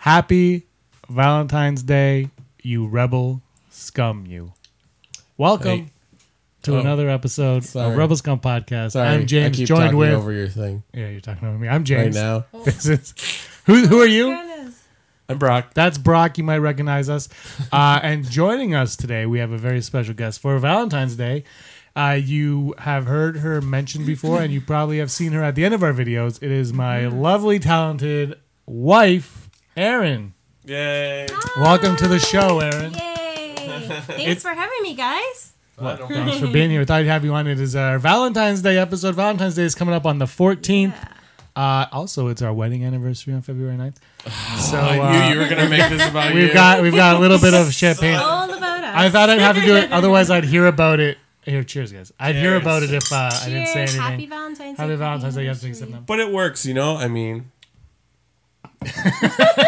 Happy Valentine's Day, you rebel scum, you. Welcome to another episode of Rebel Scum Podcast. Sorry, I'm James, I keep joined talking with... over your thing. Yeah, you're talking over me. I'm James. Right now. This is... Who are you? I'm Brock. That's Brock. You might recognize us. And joining us today, we have a very special guest for Valentine's Day. You have heard her mentioned before, and you probably have seen her at the end of our videos. It is my lovely, talented wife, Erin. Yay. Hi. Welcome to the show, Erin. Yay. Thanks for having me, guys. Well, thanks for being here. We thought I'd have you on. It is our Valentine's Day episode. Valentine's Day is coming up on the 14th. Yeah. Also, it's our wedding anniversary on February 9th. So I knew you were gonna make this about we've got a little bit of champagne. All about us. I thought I'd have to do it, otherwise I'd hear about it. Here, cheers, guys. I'd hear Cheers. about it if I didn't say anything. Happy Valentine's Day. Happy Valentine's Day. Yesterday, September. But it works, you know? I mean,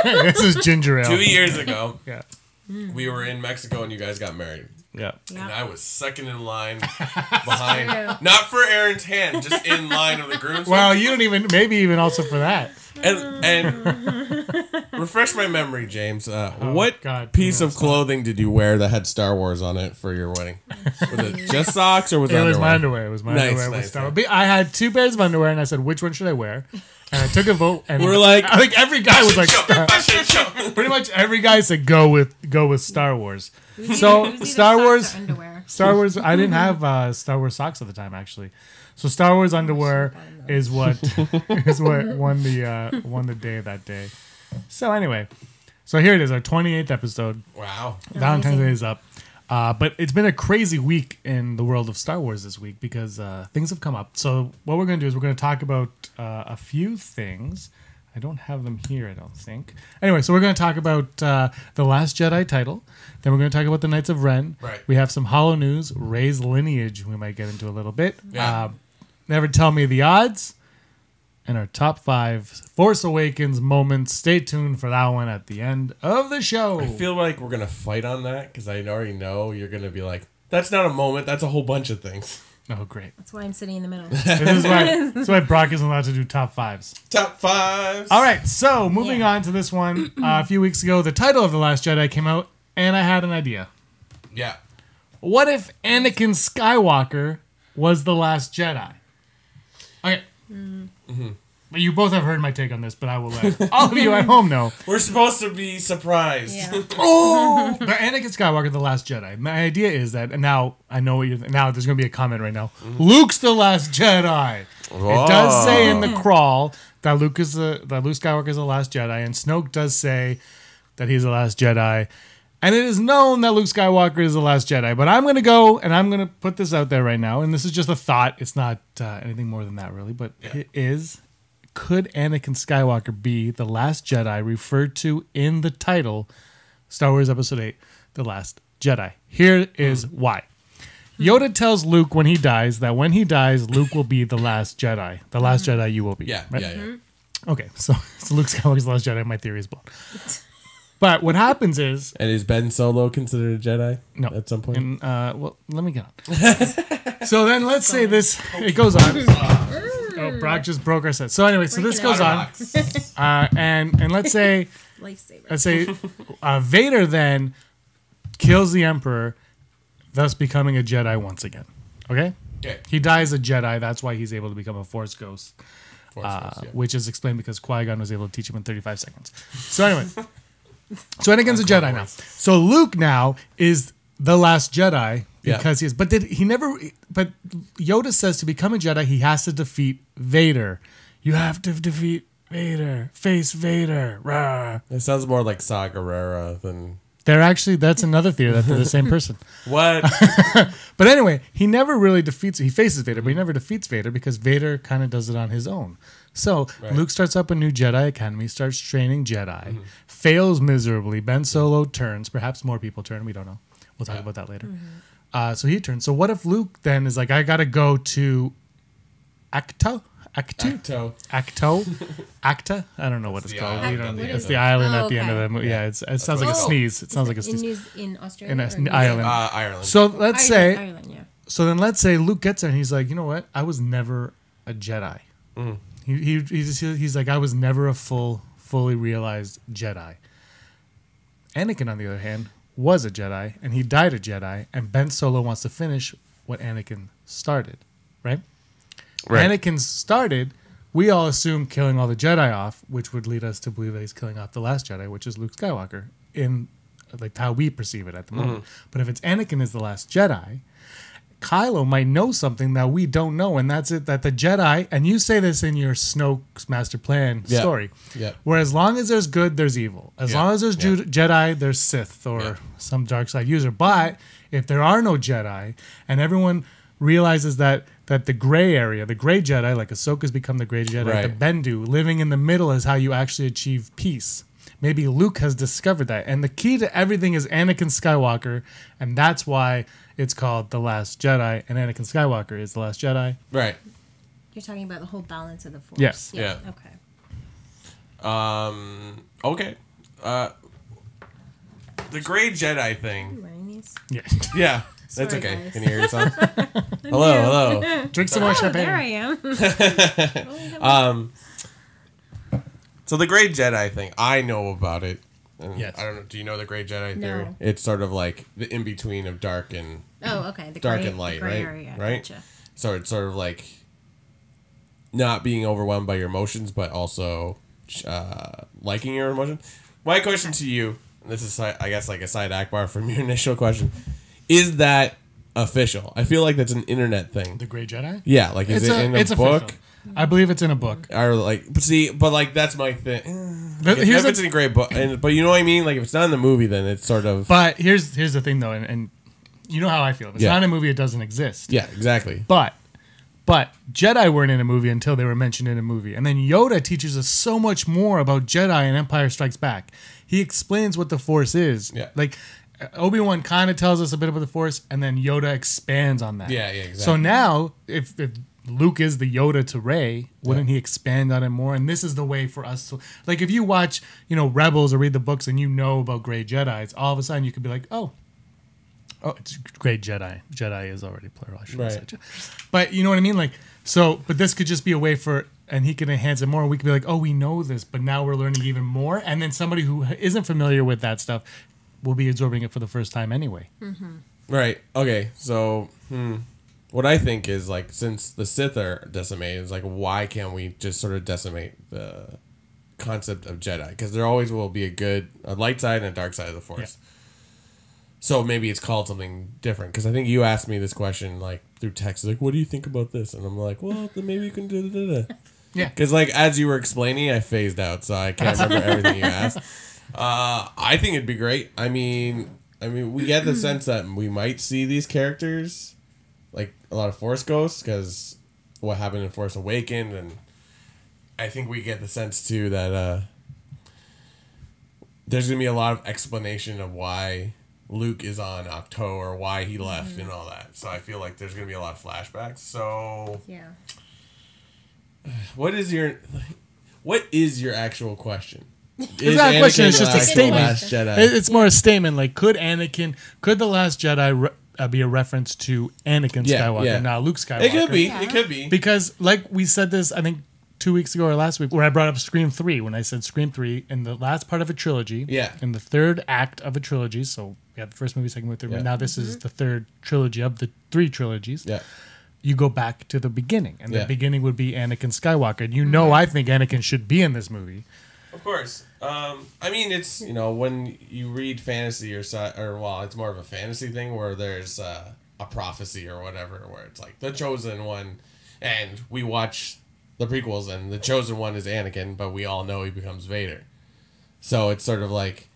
This is ginger ale. 2 years ago, Yeah. we were in Mexico and you guys got married. Yeah. And I was second in line behind, not for Erin's hand, just in line of the groom's. Well, you don't even, maybe even also for that. And refresh my memory, James. What God, piece of clothing did you wear that had Star Wars on it for your wedding? Was it just socks or was it It underwear? was my underwear. It was my underwear. With Star Wars. I had two pairs of underwear, and I said, which one should I wear? And I took a vote, and We're like, I think every guy was like, fashion show. pretty much every guy said go with Star Wars. So Star Wars, Star Wars. I didn't have Star Wars socks at the time, actually. So Star Wars underwear is what won the day of that day. So anyway, so here it is, our 28th episode. Wow. Valentine's Day is up. But it's been a crazy week in the world of Star Wars this week because things have come up. So what we're going to do is we're going to talk about a few things. I don't have them here, I don't think. Anyway, so we're going to talk about the Last Jedi title. Then we're going to talk about the Knights of Ren. Right. We have some Hollow news, Rey's lineage we might get into a little bit. Yeah. Never Tell Me the Odds. And our top 5 Force Awakens moments. Stay tuned for that one at the end of the show. I feel like we're going to fight on that because I already know you're going to be like, that's not a moment, that's a whole bunch of things. Oh, great. That's why I'm sitting in the middle. That's why Brock isn't allowed to do top 5s. Top 5s. All right, so moving on to this one. A few weeks ago, the title of The Last Jedi came out, and I had an idea. Yeah. What if Anakin Skywalker was the Last Jedi? Okay. Mm-hmm. You both have heard my take on this, but I will let all of you at home know. We're supposed to be surprised. Yeah. Oh, but Anakin Skywalker, the Last Jedi. My idea is that, and now I know what you're. Now there's going to be a comment right now. Luke's the Last Jedi. Whoa. It does say in the crawl that Luke Skywalker is the Last Jedi, and Snoke does say that he's the Last Jedi, and it is known that Luke Skywalker is the Last Jedi. But I'm going to go and I'm going to put this out there right now, and this is just a thought. It's not anything more than that, really. But it is. Could Anakin Skywalker be the Last Jedi referred to in the title, Star Wars Episode 8, The Last Jedi? Here is why. Yoda tells Luke when he dies that when he dies, Luke will be the Last Jedi. The Last Jedi you will be. Yeah, right? yeah. Okay, so Luke Skywalker's the Last Jedi. My theory is blown. But what happens is... And is Ben Solo considered a Jedi? No. At some point? And, well, let me get on. So then let's say this... It goes on. Oh, Brock just broke our set. So anyway, so this goes on. And let's say... Lifesaver. Let's say Vader then kills the Emperor, thus becoming a Jedi once again. Okay? Okay. He dies a Jedi. That's why he's able to become a Force Ghost. Which is explained because Qui-Gon was able to teach him in 35 seconds. So anyway... So Anakin's a Jedi now. So Luke now is the Last Jedi because he is. But But Yoda says to become a Jedi, he has to defeat Vader. You have to defeat Vader. Face Vader. Rah. It sounds more like Saw Gerrera than... That's another theory that they're the same person. What? But anyway, he never really defeats. He faces Vader, but he never defeats Vader because Vader kind of does it on his own. So Luke starts up a new Jedi Academy, starts training Jedi, fails miserably. Ben Solo turns. Perhaps more people turn. We don't know. We'll talk about that later. So he turns. So what if Luke then is like, I got to go to Acto? Acta? I don't know what it's called. It's the island at the end of the movie. Yeah, it sounds like a sneeze. It sounds like a sneeze. In Australia? In Ireland. Ireland. So let's say... Ireland, yeah. So then let's say Luke gets there and he's like, you know what? I was never a Jedi. He's like, I was never a full fully realized Jedi. Anakin, on the other hand, was a Jedi, and he died a Jedi, and Ben Solo wants to finish what Anakin started, right? Right. Anakin started, we all assume killing all the Jedi off, which would lead us to believe that he's killing off the last Jedi, which is Luke Skywalker, in like how we perceive it at the moment. But if it's Anakin is the last Jedi, Kylo might know something that we don't know, and that's it. That the Jedi, and you say this in your Snoke's master plan story, where as long as there's good, there's evil. As long as there's Jedi, there's Sith or some dark side user. But if there are no Jedi, and everyone realizes that the gray area, the Grey Jedi, like Ahsoka's become the Grey Jedi, the Bendu, living in the middle is how you actually achieve peace. Maybe Luke has discovered that. And the key to everything is Anakin Skywalker, and that's why it's called The Last Jedi, and Anakin Skywalker is The Last Jedi. Right. You're talking about the whole balance of the Force. Yes. Yeah. Okay. Okay. The Grey Jedi thing. Wearing these? Yeah. Yeah. That's Sorry, okay. guys. Can you hear yourself? Hello. Drink some more There I champagne. am. So the Grey Jedi thing, I know about it. And Yes. I don't know. Do you know the Grey Jedi No. theory? It's sort of like the in between of dark and Oh, okay. The dark gray, and light, the gray right? area. Right. Gotcha. So it's sort of like not being overwhelmed by your emotions, but also liking your emotions. My question to you, and this is, I guess, like a side Akbar from your initial question, is that official? I feel like that's an internet thing. The Grey Jedi? Yeah, like is it in a book? Official. I believe it's in a book. Or like, but like that's my thing. Here's If it's in a great book, but you know what I mean. Like if it's not in the movie, then it's sort of. But here's the thing though, and you know how I feel. If it's not in a movie, it doesn't exist. Yeah, exactly. But Jedi weren't in a movie until they were mentioned in a movie. And then Yoda teaches us so much more about Jedi in Empire Strikes Back. He explains what the Force is. Yeah. Like Obi-Wan kind of tells us a bit about the Force, and then Yoda expands on that. Yeah, exactly. So now, if Luke is the Yoda to Rey, wouldn't he expand on it more? And this is the way for us to, like, if you watch, Rebels or read the books and you know about Grey Jedis, all of a sudden you could be like, oh, it's Grey Jedi. Jedi is already plural. I shouldn't say Jedi. But you know what I mean? Like, so, but this could just be a way for, and he can enhance it more. We could be like, oh, we know this, but now we're learning even more. And then somebody who isn't familiar with that stuff will be absorbing it for the first time anyway. Mm-hmm. Right. Okay. So, what I think is, like, since the Sith are decimated, it's like, why can't we just sort of decimate the concept of Jedi? Because there always will be a light side and a dark side of the Force. Yeah. So maybe it's called something different. Because I think you asked me this question, like, through text, like, what do you think about this? And I'm like, well, then maybe you can do that. Yeah. Because, like, as you were explaining, I phased out, so I can't remember everything you asked. I think it'd be great. I mean, we get the sense that we might see these characters, like a lot of Force ghosts, because what happened in Force Awakens, and I think we get the sense too that there's gonna be a lot of explanation of why Luke is on Octo or why he left and all that. So I feel like there's gonna be a lot of flashbacks. So yeah, what is your actual question? It's not a question. It's just a statement. Last Jedi? It's more a statement. Like, could the Last Jedi be a reference to Anakin Skywalker, not Luke Skywalker? It could be. Yeah. It could be. Because, like we said this, I think 2 weeks ago or last week, where I brought up Scream 3, when I said Scream 3 in the last part of a trilogy, in the third act of a trilogy. So we have the first movie, second movie, third movie. Now this is the third trilogy of the 3 trilogies. Yeah. You go back to the beginning, and the beginning would be Anakin Skywalker. And I think Anakin should be in this movie. Of course. I mean, it's, when you read fantasy it's more of a fantasy thing where there's a prophecy or whatever, where it's like the chosen one, and we watch the prequels, and the chosen one is Anakin, but we all know he becomes Vader. So it's sort of like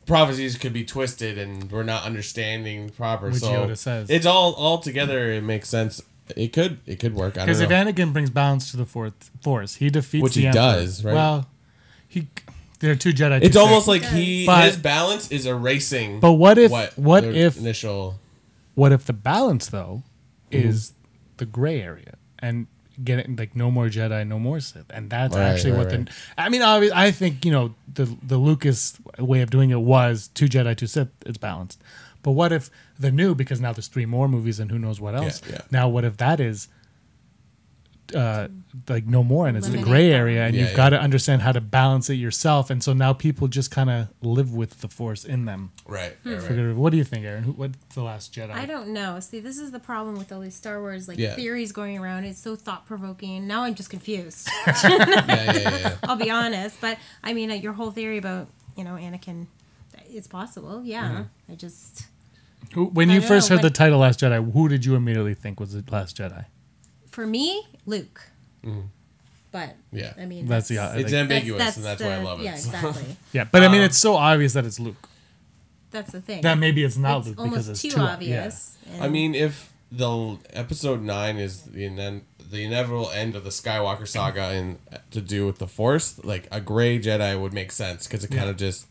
prophecies could be twisted, and we're not understanding proper. Which so Yoda says. It's all together. It makes sense. It could work. Because if Anakin brings balance to the Force, he defeats which the he Emperor. does, right? Well, there are 2 Jedi. It's almost like But- his balance is erasing. But what if initial? What if the balance though is the gray area and getting like no more Jedi, no more Sith, and that's actually what the. I mean, obviously, I think the Lucas way of doing it was 2 Jedi, 2 Sith. It's balanced. But what if the new, because now there's 3 more movies and who knows what else. Yeah. Now what if that is like no more, and it's the Eliminate gray that. area, and Yeah, you've got to understand how to balance it yourself. And so now people just kind of live with the Force in them. Right. What do you think, Erin? What's the Last Jedi? I don't know. See, this is the problem with all these Star Wars Yeah. theories going around. It's so thought provoking. Now I'm just confused. Yeah. I'll be honest, but I mean, your whole theory about Anakin, it's possible. Yeah, I just When I you don't first know, heard the title Last Jedi, who did you immediately think was the Last Jedi? for me, Luke. But Yeah. I mean, That's It's ambiguous, and that's why I love it. Yeah, exactly. Yeah, but I mean, it's so obvious that it's Luke. That's the thing. That maybe it's not It's Luke almost because it's too too obvious. I mean, if the episode 9 is the inevitable end of the Skywalker saga and to do with the Force, like a Grey Jedi would make sense because it kind of just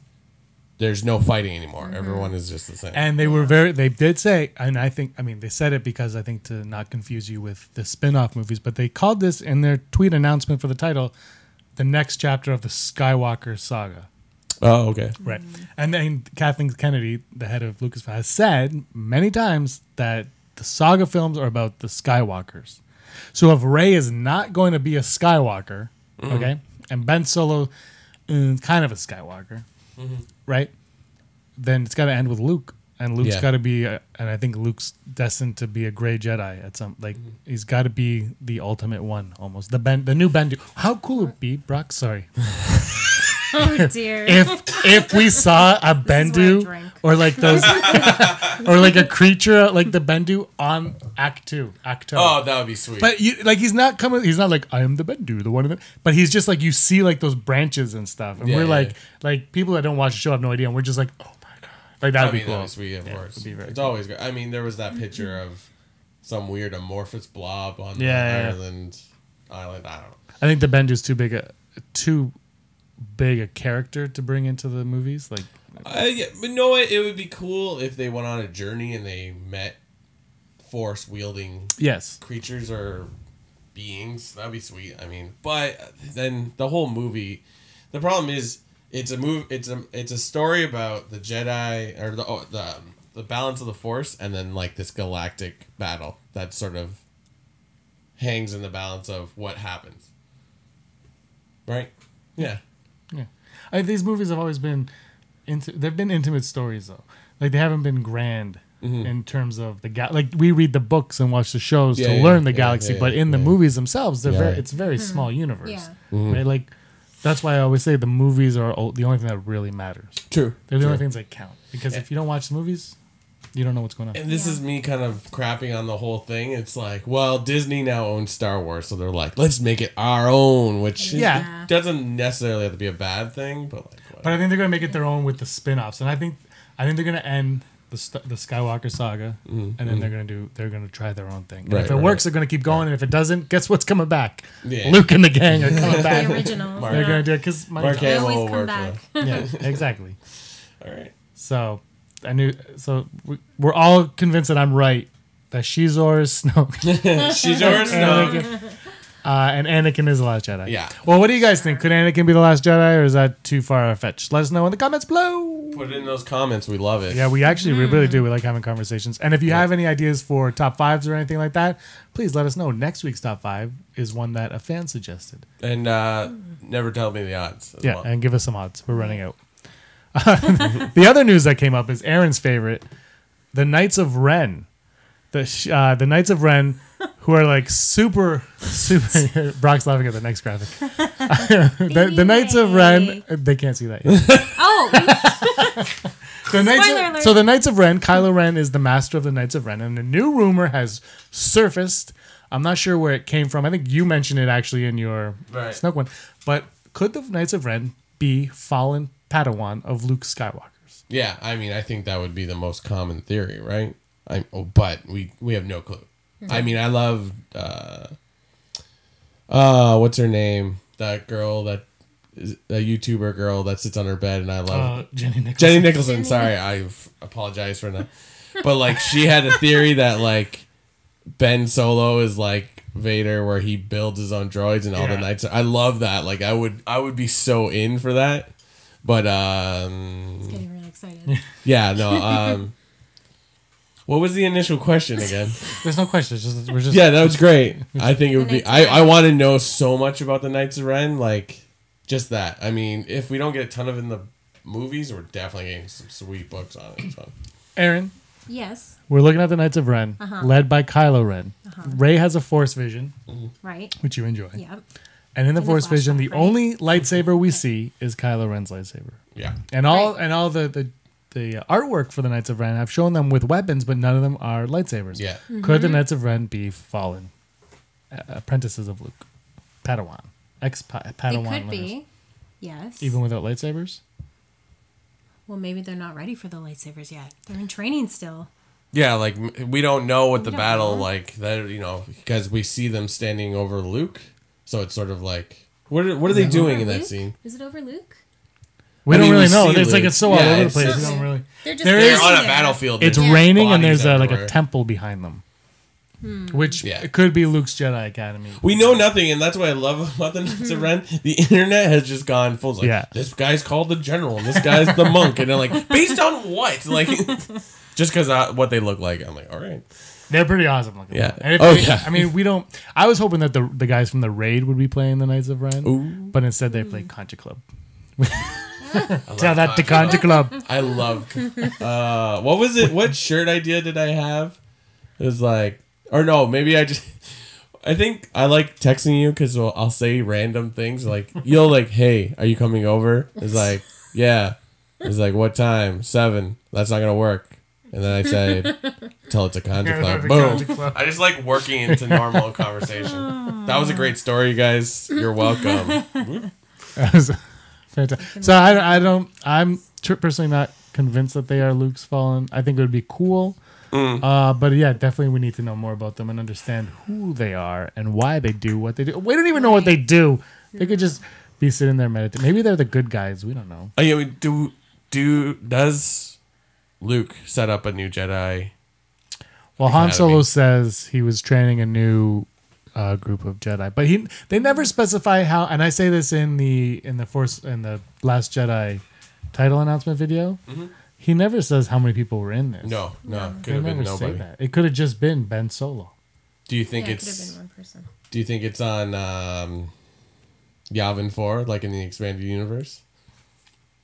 there's no fighting anymore. Everyone is just the same. And they did say, and they said it because I think to not confuse you with the spin-off movies, but they called this in their tweet announcement for the title, the next chapter of the Skywalker saga. Oh, okay. Right. And then Kathleen Kennedy, the head of Lucasfilm, has said many times that the saga films are about the Skywalkers. So if Rey is not going to be a Skywalker, okay, and Ben Solo is kind of a Skywalker, right? Then it's got to end with Luke, and Luke's got to be, and I think Luke's destined to be a Grey Jedi at some he's got to be the ultimate one, almost the new Bendu. How cool would it be, Brock? Sorry. oh dear. If we saw a This is why I Bendu drink. or like those or like a creature like the Bendu on Act 2. Oh, that would be sweet. But he's not coming. He's not like I am the Bendu, the one of them. But he's just like you see like those branches and stuff, and we're like people that don't watch the show have no idea, and we're just like, oh my god, like that'd be cool. That'd be sweet, of course. it'd be very It's cool. always good. I mean, there was that picture of some weird amorphous blob on Ireland island. I don't know. I think the Bendu's too big a character to bring into the movies. Like, but no, it would be cool if they went on a journey and they met Force wielding creatures or beings. That'd be sweet. I mean, but then the whole movie, the problem is it's a story about the Jedi or the balance of the Force, and then like this galactic battle that sort of hangs in the balance of what happens. Right? Yeah. these movies have always been they've been intimate stories though. Like they haven't been grand in terms of the like we read the books and watch the shows to learn the galaxy, but in the movies themselves, they're it's a very small universe. Right? Like that's why I always say the movies are the only thing that really matters. True. They're the only things that count. Because if you don't watch the movies, you don't know what's going on. And this is me kind of crapping on the whole thing. It's like, well, Disney now owns Star Wars, so they're like, let's make it our own, which doesn't necessarily have to be a bad thing, but like. Whatever. But I think they're gonna make it their own with the spin-offs, and I think they're gonna end the Skywalker saga, and then they're gonna try their own thing. And if it works, they're gonna keep going, and if it doesn't, guess what's coming back? Luke and the gang are coming back. The original. They're gonna do it because Mark They Hamill always will come work back. yeah, exactly. All right. So we're all convinced that I'm right. That Shizor is Snoke. Shizor is Snoke. And Anakin is the Last Jedi. Yeah. Well, what do you guys think? Could Anakin be the Last Jedi, or is that too far-fetched? Let us know in the comments below. Put it in those comments. We love it. Yeah, we really do. We like having conversations. And if you have any ideas for top fives or anything like that, please let us know. Next week's top five is one that a fan suggested. And never tell me the odds. As well. And give us some odds. We're running out. The other news that came up is Erin's favorite, the Knights of Ren. The Knights of Ren, who are like super. Brock's laughing at the next graphic. the Knights of Ren, they can't see that yet. The Knights of Ren, Kylo Ren is the master of the Knights of Ren, and a new rumor has surfaced. I'm not sure where it came from. I think you mentioned it actually in your Snoke one. But could the Knights of Ren be fallen Padawan of Luke Skywalker's? Yeah, I mean, I think that would be the most common theory, right? But we have no clue. I mean, I love what's her name? That girl that is a YouTuber girl that sits on her bed, and I love Jenny Nicholson. Jenny Nicholson. Sorry, I apologize for that. But like, she had a theory that like Ben Solo is like Vader, where he builds his own droids and all the knights. I love that. Like, I would be so in for that. But It's getting really excited. yeah, no. What was the initial question again? There's no question. We're just Yeah, that was great. I think it would be. Knights of Ren. I want to know so much about the Knights of Ren. Like, just that. I mean, if we don't get a ton of it in the movies, we're definitely getting some sweet books on it. So. Aaron. Yes. We're looking at the Knights of Ren, led by Kylo Ren. Rey has a Force vision, Right. which you enjoy. Yep. And in the In the Force vision, the flashback, right? only lightsaber we see is Kylo Ren's lightsaber. Yeah. And all Right. the artwork for the Knights of Ren have shown them with weapons, but none of them are lightsabers. Yeah. Could the Knights of Ren be fallen apprentices of Luke, Padawan, Padawan? They could learners? be. Yes. Even without lightsabers. Well, maybe they're not ready for the lightsabers yet. They're in training still. Yeah, like we don't know what the don't battle know. like that. You know, because we see them standing over Luke, so it's sort of like what are they doing in that Luke? scene? Is it over Luke? We I don't mean, really we know. see It's like Luke. it's so all Yeah, over the it's place. just- We don't really. They're just There They're is- on a there. battlefield. It's There's raining and bodies there's like a everywhere. temple behind them, which Yeah. it could be Luke's Jedi Academy. We know nothing, and that's what I love about the Knights of Ren. The internet has just gone full. It's like, Yeah. this guy's called the general, and this guy's the monk, and they're like, based on what? Like, just because what they look like, I'm like, all right. They're pretty awesome looking. Yeah. And if Oh, they- yeah. I mean, we don't. I was hoping that the guys from the raid would be playing the Knights of Ren, Ooh. but instead they played Concha Club. I Tell love that to Concha Concha Club. I love. What was it? What shirt idea did I have? It was like, or no, maybe I just. I think I like texting you because I'll say random things like you'll like, hey, are you coming over? It's like, yeah. It's like, what time? 7. That's not gonna work. And then I say, tell it to Conja Club. Boom. Concha Club. I just like working into normal conversation. That was a great story, you guys. You're welcome. That was fantastic. So I'm personally not convinced that they are Luke's fallen. I think it would be cool. But yeah, definitely we need to know more about them and understand who they are and why they do what they do. We don't even know what they do. They could just be sitting there meditating. Maybe they're the good guys. We don't know. Oh, yeah, does Luke set up a new Jedi? Well, Han Academy. Solo says he was training a new group of Jedi, but they never specify how. And I say this in the Last Jedi title announcement video. He never says how many people were in this. No, They could have been never say nobody. that. It could have just been Ben Solo. Do you think Yeah, it could have it's? been one person. Do you think it's on Yavin 4, like in the expanded universe?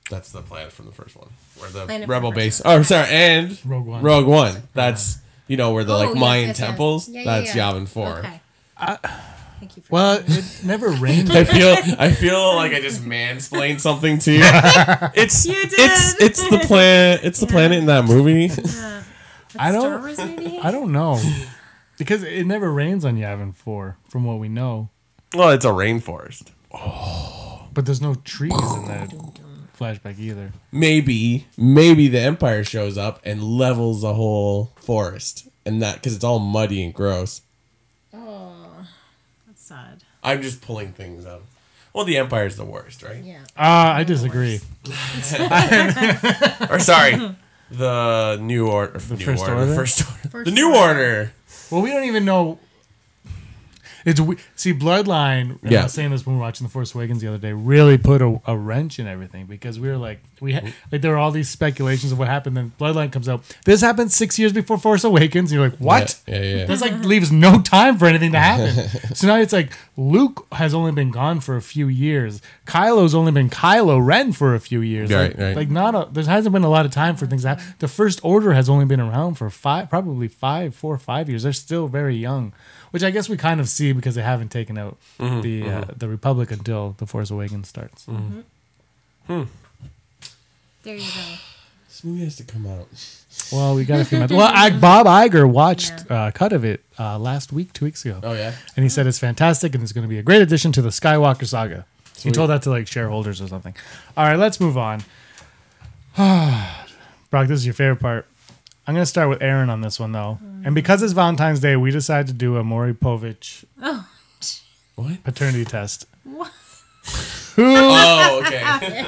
That's the plan from the first one, where the Planet rebel for base. Oh, sorry, and Rogue One. That's where the Oh, like yes, Mayan yes, yes. temples. Yeah, That's yeah. Yavin 4. Okay. Thank you for Well, it never rained. I feel like I just mansplained something to you. It's You did. it's the plan. It's the planet in that movie. I don't- Star Wars maybe? I don't know. Because it never rains on Yavin 4, from what we know. Well, it's a rainforest. But there's no trees in that flashback either. Maybe the Empire shows up and levels the whole forest, and that because it's all muddy and gross. Oh, that's sad. I'm just pulling things up. Well, the Empire's the worst, right? Yeah. I disagree. Or sorry, the New Order. The First Order? The First Order. First The New Order. Order. Well, we don't even know. See, Bloodline. And I Yeah. was saying this when we were watching The Force Awakens the other day. Really put a wrench in everything because we were like, there were all these speculations of what happened. Then Bloodline comes out. This happened 6 years before Force Awakens. And you're like, what? Yeah. This like leaves no time for anything to happen. So now it's like Luke has only been gone for a few years. Kylo's only been Kylo Ren for a few years. Right, like, right. Like there hasn't been a lot of time for things to happen. The First Order has only been around for 4 or 5 years. They're still very young, which I guess we kind of see because they haven't taken out the Republic until The Force Awakens starts. There you go. This movie has to come out. Well, we got a few months. Well, Bob Iger watched a cut of it last week, 2 weeks ago. Oh yeah. And he said it's fantastic and it's going to be a great addition to the Skywalker saga. He Sweet. told that to like shareholders or something. All right, let's move on. Brock, this is your favorite part. I'm going to start with Erin on this one, though. And because it's Valentine's Day, we decided to do a Maury Povich What? paternity test. What? Oh, okay.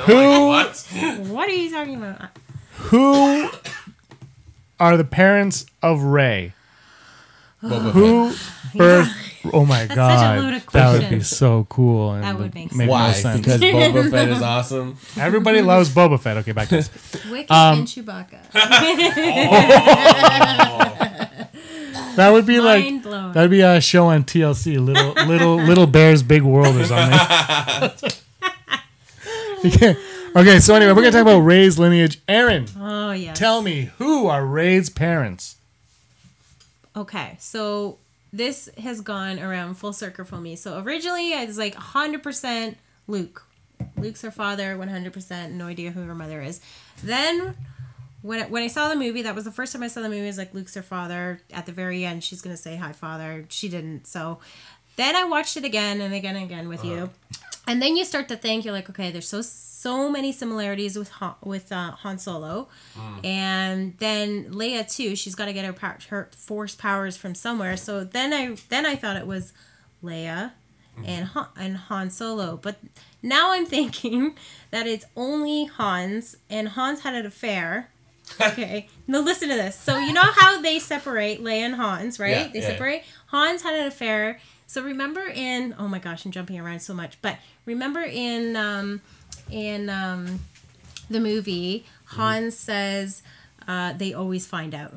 What? What are you talking about? Who are the parents of Rey? Boba Who birthed? Oh my That's god, such a loaded that would be question. so cool. And That would make make Why? no sense. Because Boba Fett is awesome. Everybody loves Boba Fett. Okay, back to this. Wicket and Chewbacca. That would be like Mind blown. that'd be a show on TLC, little Bear's Big World or something. Okay, so anyway, we're gonna talk about Rey's lineage. Erin, Oh, yes. tell me, who are Rey's parents? Okay, so this has gone around full circle for me. So originally, I was like 100% Luke. Luke's her father, 100%. No idea who her mother is. Then, when I saw the movie, that was the first time I saw the movie. It was like Luke's her father. At the very end, she's gonna say hi, father. She didn't. So then I watched it again and again and again with you, and then you start to think, you're like, okay, there's so many similarities with Han Solo, and then Leia too. She's got to get her force powers from somewhere. So then I thought it was Leia and Han Solo, but now I'm thinking that it's only Hans, and Hans had an affair. Okay, now listen to this. So you know how they separate Leia and Hans, right? Yeah, They separate. Hans had an affair. So remember in, oh my gosh, I'm jumping around so much, but remember in the movie, Hans says they always find out.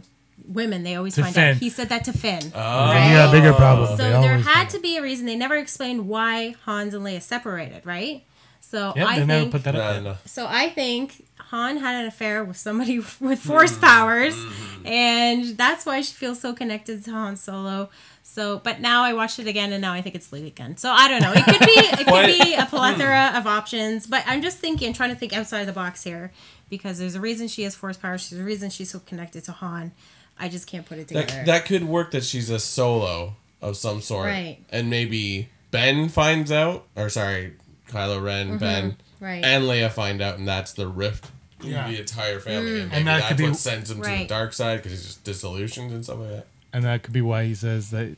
Women, they always find Finn. out. He said that to Finn. Right? You got a bigger problem. So They there always had do. to be a reason. They never explained why Hans and Leia separated, right? So Yep, I they never think put that up there. No. so I think Han had an affair with somebody with force powers, and that's why she feels so connected to Han Solo. So, but now I watched it again, and now I think it's Luke again. So I don't know. It could be a plethora of options, but I'm just trying to think outside the box here, because there's a reason she has force powers. There's a reason she's so connected to Han. I just can't put it together. That could work, that she's a solo of some sort. Right. And maybe Ben finds out, or sorry, Kylo Ren, Ben, Right. and Leia find out, and that's the rift in Yeah. the entire family. And maybe And that that's could be- what sends him to the Right. dark side, because he's just disillusioned and stuff like that. And that could be why he says that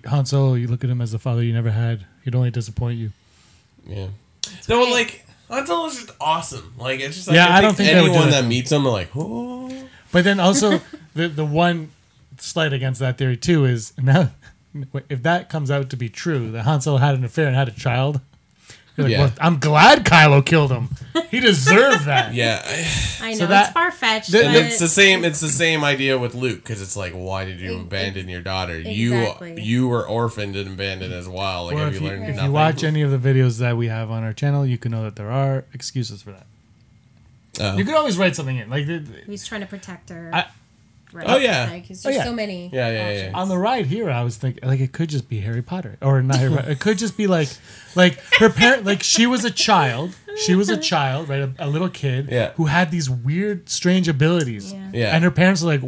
Han Solo, you look at him as the father you never had. He'd only disappoint you. Yeah. Though, right. like, Han Solo's just awesome. Like, it's just like, Yeah, I don't think they would do anyone that. that meets him, are like, oh. But then also, the one slight against that theory too is, now if that comes out to be true, that Han Solo had an affair and had a child, you're like, Yeah. well, I'm glad Kylo killed him. He deserved that. Yeah. I know So that- it's far fetched, And but it's the same idea with Luke, because it's like, why did you abandon your daughter? Exactly. You were orphaned and abandoned as well. Like, Or have if you you, learned if nothing? you watch any of the videos that we have on our channel, you can know that there are excuses for that. You could always write something in. Like he's trying to protect her. Right? Oh, yeah. Like, there's so many. Yeah. options. on the ride here, I was thinking like it could just be Harry Potter or not Harry Potter. It could just be like her parent, like she was a child. She was a child, right? A little kid Yeah. who had these weird, strange abilities. Yeah. Yeah. And her parents were like,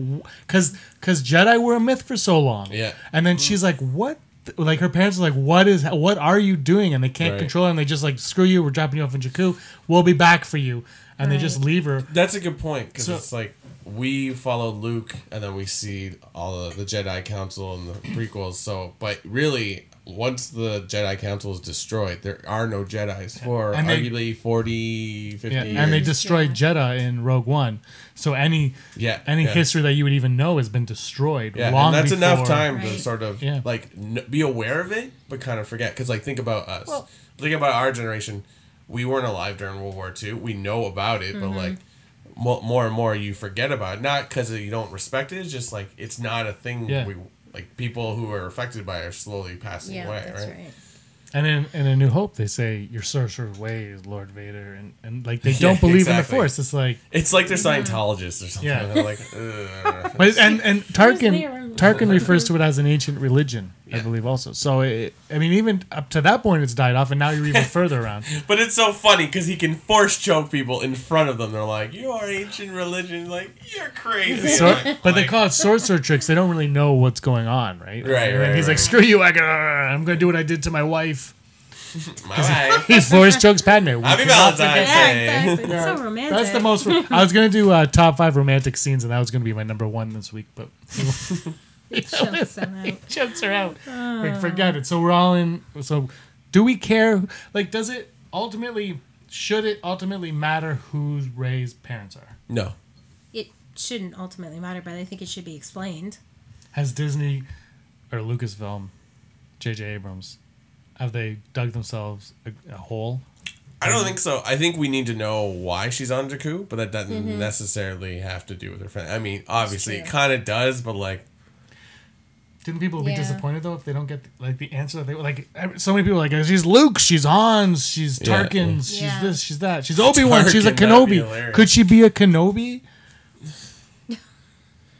because Jedi were a myth for so long. Yeah. And then she's like, what? Like her parents are like, what are you doing? And they can't Right. control her. And they just like, screw you. We're dropping you off in Jakku. We'll be back for you. And they just leave her. That's a good point, because So- it's like we follow Luke, and then we see all the Jedi Council and the prequels. So, but really, once the Jedi Council is destroyed, there are no Jedis for And they- arguably 40, 50 Yeah, years. and they destroyed Jeddah in Rogue One, so any Yeah, history that you would even know has been destroyed. Yeah, long and that's before. enough time to Right. sort of Yeah. like be aware of it, but kind of forget. Because like, think about us. Think about our generation. We weren't alive during World War II. We know about it, but like more and more you forget about it. Not because you don't respect it. It's just like it's not a thing. Yeah. We like people who are affected by it are slowly passing Yeah, away. that's Right? right. And in A New Hope, they say your sorcerer's way is Lord Vader, and like they Yeah, don't believe in the exactly. Force. It's like, It's like they're Scientologists or something. Yeah. They're like, ugh. but and there? Tarkin refers to it as an ancient religion, I Yeah. believe also. So I mean, even up to that point, it's died off, and now you're even further around. But it's so funny because he can force choke people in front of them. They're like, "You are ancient religion." Like, you're crazy. But they call it sorcerer tricks. They don't really know what's going on, right? Right, And right, he's like, right. screw you, I'm going to do what I did to my wife. My wife. He force chokes Padme. We Happy cannot Valentine's forget- Yeah, Day. exactly. It's so romantic. That's the most. I was gonna do top 5 romantic scenes, and that was gonna be my number 1 this week. But Chokes them out. chokes are out. Like, forget it. So we're all in. So do we care? Like, does it ultimately? Should it ultimately matter who Rey's parents are? No. It shouldn't ultimately matter, but I think it should be explained. Has Disney or Lucasfilm, J.J. Abrams, have they dug themselves a hole? I don't think so. I think we need to know why she's on Jakku, but that doesn't necessarily have to do with her friend. I mean, obviously it kind of does, but like, didn't people be disappointed though if they don't get like the answer that they like? So many people are like, she's Luke, she's Hans, she's Tarkin, she's this, she's that, she's Obi-Wan, she's a Kenobi. Could she be a Kenobi?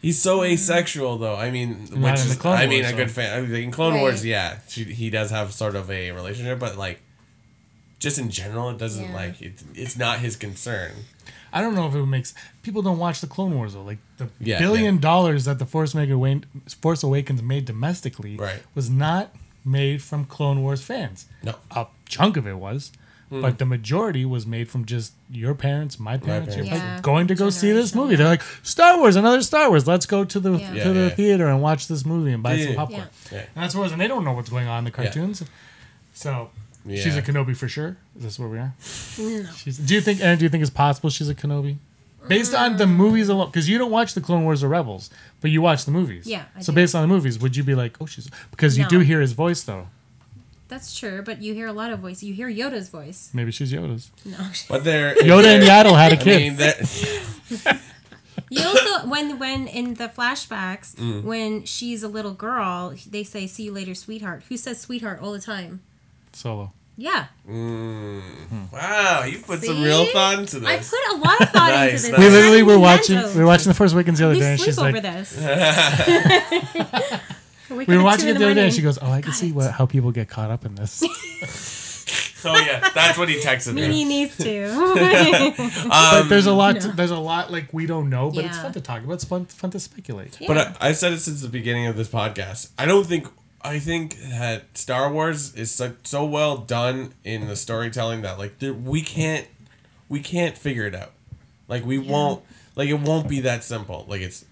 He's so asexual, though. I mean, Not which in is, the Clone I mean, Wars, a good fan. I mean, in Clone Wars, he does have sort of a relationship, but like, just in general, it doesn't like it's not his concern. I don't know if it makes people don't watch the Clone Wars though. Like the $1 billion that the Force Awakens made domestically was not made from Clone Wars fans. No, a chunk of it was. But the majority was made from just your parents, my parents, your parents, going to go see this movie. They're like, Star Wars, another Star Wars. Let's go to the theater and watch this movie and buy some popcorn. And that's what it was. And they don't know what's going on in the cartoons. So she's a Kenobi for sure. Is this where we are? No. Do you think, Erin, it's possible she's a Kenobi? Based on the movies alone, because you don't watch the Clone Wars or Rebels, but you watch the movies. Yeah. So based on the movies, would you be like, oh, she's... Because you do hear his voice, though. That's true, but you hear a lot of voice. You hear Yoda's voice. Maybe she's Yoda's. No. But Yoda and Yaddle had a kid. You also, when in the flashbacks, when she's a little girl, they say, "See you later, sweetheart." Who says sweetheart all the time? Solo. Yeah. Wow, you put some real thought into this. I put a lot of thought into this. We literally were watching the Force Awakens the other day, and she's over like, this. we were watching it the other day, and she goes, "Oh, I can see how people get caught up in this." So yeah, that's what he texted me. He needs to. But there's a lot. There's a lot like we don't know, but it's fun to talk about. It's fun to speculate. Yeah. But I've said it since the beginning of this podcast. I think that Star Wars is so well done in the storytelling that like we can't figure it out. Like we won't. Like it won't be that simple. Like it's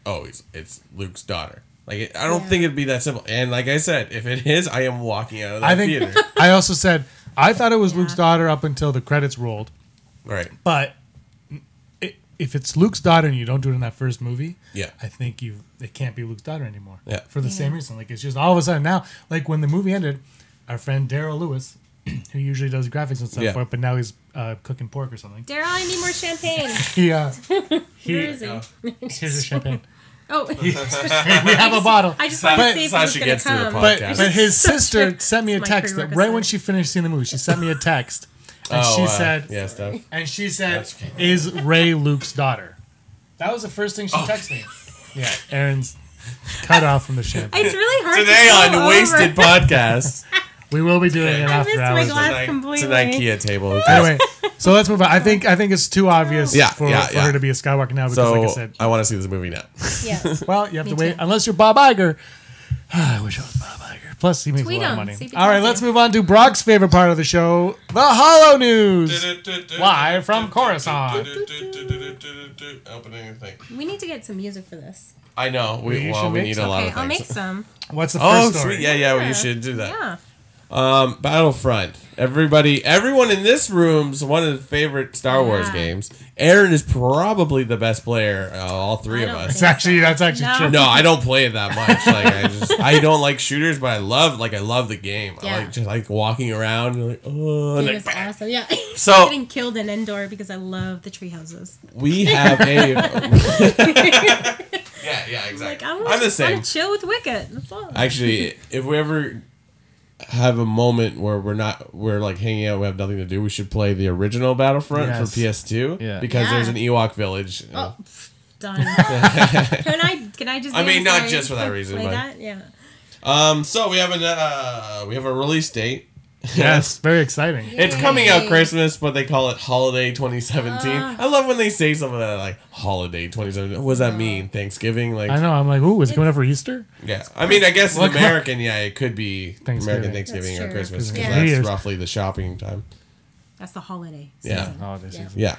Luke's daughter. Like I don't think it'd be that simple. And like I said, if it is, I am walking out of that theater. I also said I thought it was Luke's daughter up until the credits rolled. Right. But if it's Luke's daughter and you don't do it in that first movie, I think it can't be Luke's daughter anymore. Yeah. For the same reason. Like it's just all of a sudden now, like when the movie ended, our friend Daryl Lewis, who usually does graphics and stuff for it, but now he's cooking pork or something. Daryl, I need more champagne. Where is he? Here's your champagne. Oh, we have a bottle. I just want to see if he's going to come. But his sister sent me a text that right when she finished seeing the movie, she sent me a text. And she said, is Rey Luke's daughter? That was the first thing she texted me. Yeah, Erin's cut off from the champagne. It's really hard today on Wasted Podcast. We will be doing it after hours. It's an IKEA table. Anyway, so let's move on. I think it's too obvious for her to be a Skywalker now because, like I said, I want to see this movie now. Yeah. Well, you have to wait unless you're Bob Iger. I wish I was Bob Iger. Plus, he makes a lot of money. All right, let's move on to Brock's favorite part of the show, the Hollow News, live from Coruscant. Opening thing. We need to get some music for this. I know. We need a lot of things. Okay, I'll make some. What's the first story? Sweet. Yeah, well, you should do that. Yeah. Battlefront. Everyone in this room's one of the favorite Star Wars games. Erin is probably the best player. All three of us. That's actually true. No, I don't play it that much. Like I don't like shooters, but I love the game. Yeah. I like walking around. And like, it was awesome. Yeah. So getting killed in Endor because I love the tree houses. We have a. Yeah, exactly. Like, I'm the same. Want to chill with Wicket. That's all. Actually, if we ever have a moment where we're like hanging out, we have nothing to do, we should play the original Battlefront for PS2 because there's an Ewok village. Oh, done. Can I just? I mean, not just for that reason, but that? Yeah. So we have a release date. Yes, very exciting. Yay. It's coming out Christmas, but they call it Holiday 2017. I love when they say something like Holiday 2017. What does that mean? Thanksgiving? Like I know. I'm like, ooh, is it coming up for Easter? Yeah. I mean, I guess in American, it could be American Thanksgiving or Christmas because that's roughly the shopping time. That's the holiday season. Yeah. Holiday season. Yeah.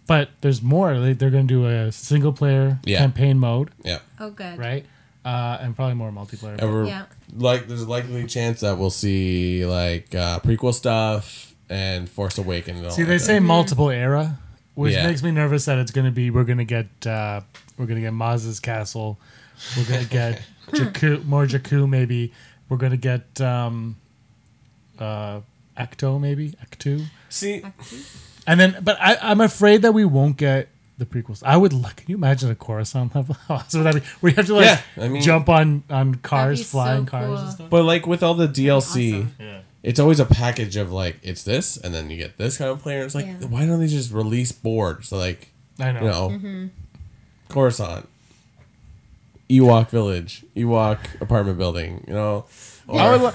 But there's more. They're going to do a single player campaign mode. Yeah. Oh, good. Right. And probably more multiplayer. There's a likely chance that we'll see like prequel stuff and Force Awakens. And all they say multiple era, which makes me nervous that it's going to be we're going to get Maz's castle, We're gonna get Jakku, more Jakku maybe. We're gonna get Acto maybe Actu. See, And then, but I'm afraid that we won't get the prequels. I would look. Can you imagine a Coruscant level? How awesome would that be? Where you have to jump on cars, be flying so cars cool. and stuff. but like with all the DLC, Awesome. Yeah. it's always a package of like it's this, and then you get this kind of player. It's like Yeah. why don't they just release boards? So like I know. you know, Coruscant, Ewok Village, Ewok apartment building. You know, or,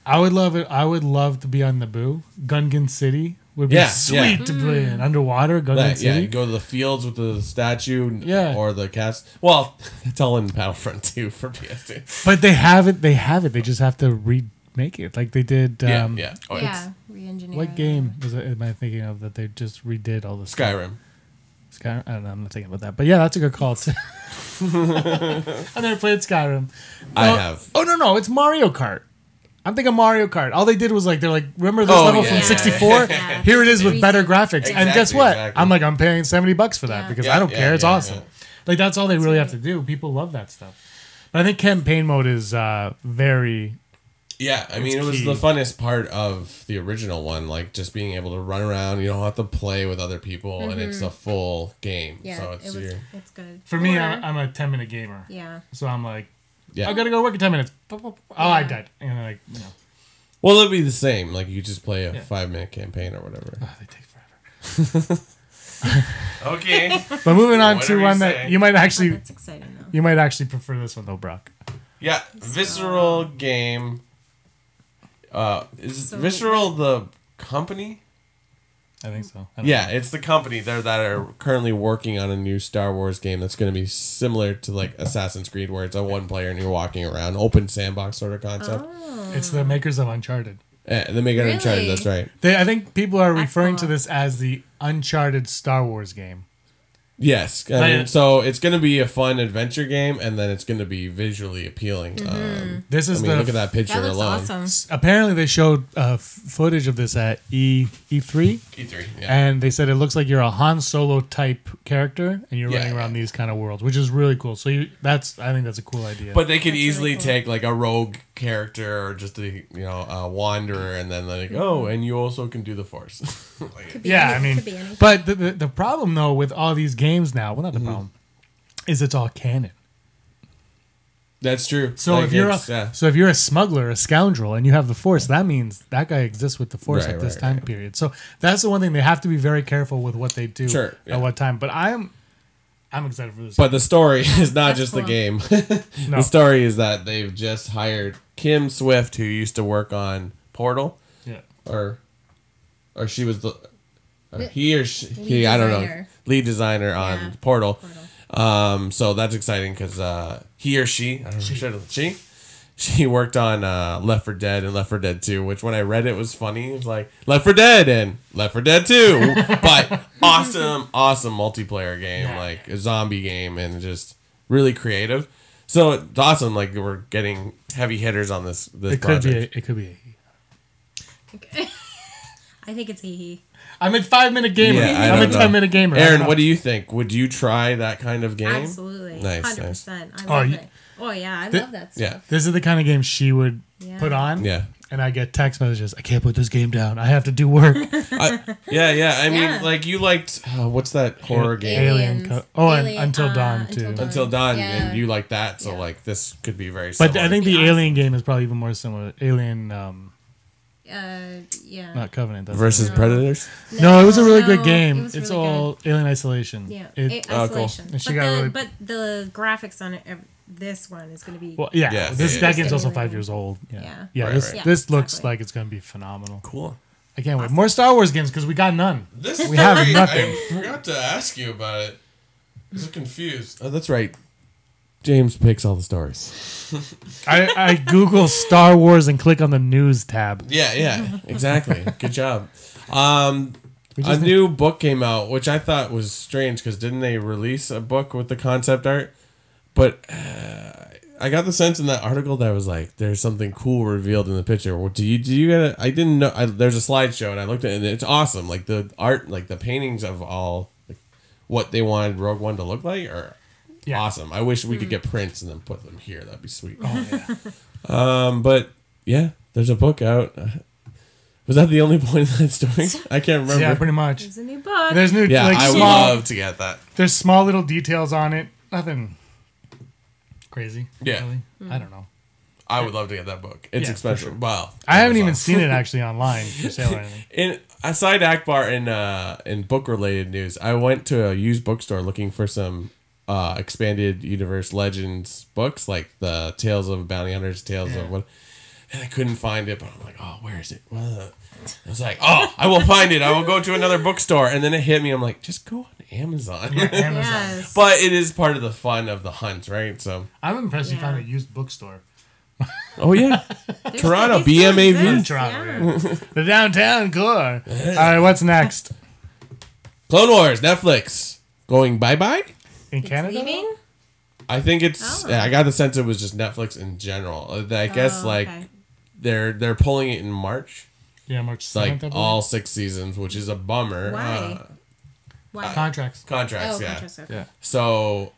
I would love it. I would love to be on Naboo. Gungan City would be sweet to play in. Underwater, Gungan City. yeah, you go to the fields with the statue, or the cast. Well, it's all in Battlefront 2 for PS2. But they have it. They have it. They just have to remake it, like they did. Oh, Yeah, re-engineer. What game am I thinking of that they just redid all the stuff? Skyrim. Skyrim. I don't know. I'm not thinking about that. But yeah, that's a good call too. I never played Skyrim. I have. Oh no, it's Mario Kart. I'm thinking Mario Kart. All they did was like they're like, remember this Oh, level yeah. from Yeah. 64? Yeah. Here it is with better graphics. And guess Exactly, what? exactly. I'm like, I'm paying $70 for that Yeah. because Yeah, I don't yeah, care. It's yeah, awesome. yeah. Like that's all they really have to do. People love that stuff. But I think campaign mode is very. Yeah, I mean, it was key. the funnest part of the original one, like just being able to run around. You don't have to play with other people, and it's a full game. Yeah, So it's it's good. For me, Or- I'm a 10-minute gamer. yeah. So I'm like, yeah. I gotta go to work in 10 minutes. Oh, I died. And like, you know. Well, it'll be the same. Like you just play a Yeah. 5-minute campaign or whatever. Oh, they take forever. Okay. But moving on Whatever to you one say. that you might actually, That's exciting though. you might actually prefer this one though, Brock. Yeah, Visceral game. Is So- Visceral the company? I think so. I don't Yeah, it's the company there that are currently working on a new Star Wars game that's going to be similar to like Assassin's Creed, where it's a one player and you're walking around, open sandbox sort of concept. Oh. It's the makers of Uncharted. The Mega Really? Uncharted, that's right. I think people are That's referring to cool. this as the Uncharted Star Wars game. Yes, I Right. mean, so it's going to be a fun adventure game, and then it's going to be visually appealing. This is look at that picture That looks alone. awesome. Apparently, they showed footage of this at E3, E3, yeah. and they said it looks like you're a Han Solo type character, and you're Yeah, running around yeah. these kind of worlds, which is really cool. So I think that's a cool idea. But they could That's easily really cool. take like a rogue character or just a wanderer, and then like, oh, and you also can do the Force. Like, yeah, I mean, Could be anything. but the problem though with all these games now, well, not the problem, is it's all canon. that's true. So Like, if you're it's- if you're a smuggler, a scoundrel, and you have the Force, that means that guy exists with the Force Right, at this right, time right. period. So that's the one thing they have to be very careful with what they do Sure, yeah. at what time. But I'm excited for this. But the story is not That's just cool. the game. No. The story is that they've just hired Kim Swift, who used to work on Portal, yeah. or she was the The he or she, lead I don't know, designer. lead designer Yeah. on Portal. Portal. So that's exciting because he or she, I don't know, she worked on Left 4 Dead and Left 4 Dead 2, which when I read it was funny. It was like Left 4 Dead and Left 4 Dead 2, but awesome multiplayer game, Yeah. like a zombie game, and just really creative. So it's awesome. Like we're getting heavy hitters on this It could project. be. It could be. Okay. I think it's he. I'm a 5-minute gamer. Yeah, I I'm a don't know. 10-minute gamer. Aaron, what do you think? Would you try that kind of game? Absolutely. Nice, 100%. I Oh, love you- it. Oh, yeah. I Thi- love that stuff. Yeah, This is the kind of game she would Yeah. put on. yeah. And I get text messages. I can't put this game down. I have to do work. Yeah. I mean, Yeah. like you liked what's that horror game? Alien. Aliens. And Until Dawn, too. Until Dawn, Yeah. and you like that, so Yeah. like this could be very. But Similar. I think Be the awesome. Alien game is probably even more similar. Alien, Yeah. not Covenant. That's versus No. Predators. No, it was a really No, good it game. was It's really all Alien Isolation. Yeah. It, Oh, cool. Isolation. And she But got the, really- but the graphics on it, this one is going to be. well, yeah. Yeah, This yeah, that yeah. game's also Really 5 good. years old. Yeah. Yeah. Yeah. Right, this right. this Yeah, looks exactly. like it's gonna be phenomenal. Cool. I can't wait. More Star Wars games because we got none. This We have nothing. I forgot to ask you about it. I was confused. Oh, that's right. James picks all the stories. I Google Star Wars and click on the news tab. Yeah, exactly. Good job. We A just need- new book came out, which I thought was strange because didn't they release a book with the concept art? But I got the sense in that article that was like there's something cool revealed in the picture. Well, do you get it? I didn't know. There's a slideshow and I looked at it and it's awesome. Like the art, like the paintings of all like, what they wanted Rogue One to look like. Or Yeah. awesome. I wish we could get prints and then put them here. That'd be sweet. Oh yeah. But yeah, there's a book out. Was that the only point of that story? I can't remember. Yeah, pretty much. There's a new book. There's new Yeah, like I would small. love to get that. There's small little details on it. Nothing crazy. Yeah. Really. I don't know. I would love to get that book. It's Yeah, for expensive. sure. Wow. I haven't even seen it actually online for sale or anything. In aside Akbar in book related news, I went to a used bookstore looking for some expanded universe legends books like the Tales of Bounty Hunters, Tales of what, and I couldn't find it. But I'm like, oh, where is it? I was like, oh, I will find it. I will go to another bookstore, and then it hit me. I'm like, just go on Amazon. Yeah, Amazon. Yes. But it is part of the fun of the hunt, right? So, I'm impressed you Yeah. found a used bookstore. oh yeah, There's- Toronto, they still BMAV. exist, Toronto, yeah. The downtown core. All right, what's next? Clone Wars, Netflix going bye bye. In It's Canada? leaving? I think it's. Oh. Yeah, I got the sense it was just Netflix in general. I guess Oh, like okay. they're pulling it in March, Yeah, March 7th. like I believe. all 6 seasons, which is a bummer. Why? Why? Contracts. Contracts, Oh, yeah. contracts, okay. Yeah. So,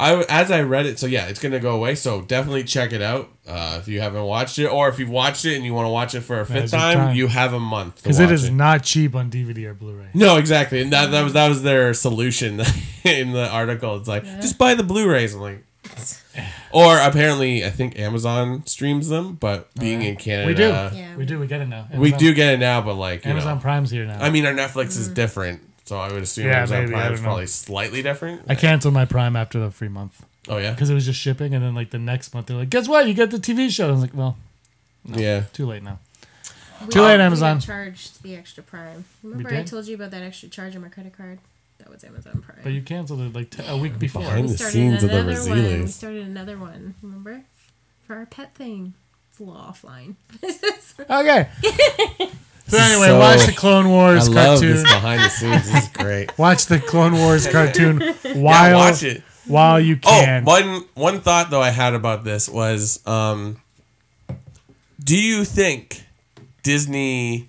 as I read it, so yeah, it's gonna go away. So definitely check it out if you haven't watched it, or if you've watched it and you want to watch it for a fifth Now's your time, time. you have a month Because to it watch is not cheap on DVD or Blu-ray. No, exactly, and that was their solution in the article. It's like just buy the Blu-rays. I'm like, or apparently I think Amazon streams them, but being in Canada, We do. Yeah. We do. We get it now. we Amazon- do get it now. But like, you Amazon know, Prime's here now. I mean, our Netflix is different, so I would assume Yeah, Amazon maybe, I Prime don't is know. probably slightly different. I canceled my Prime after the free month Oh yeah, because it was just shipping, and then like the next month they're like, "Guess what? You get the TV show." I was like, "Well, yeah. too late now." We Too late, got Amazon. charged the extra Prime. Remember We I did? told you about that extra charge on my credit card? That was Amazon Prime. But you canceled it like a week before. Behind we the started scenes of the another one. We Raziles. started another one. Remember? For our pet thing. It's a little offline. Okay. So anyway, So- watch the Clone Wars I love cartoon. this behind the scenes. This is great. Watch the Clone Wars cartoon Yeah, while watch it. while you can. One thought though I had about this was, do you think Disney?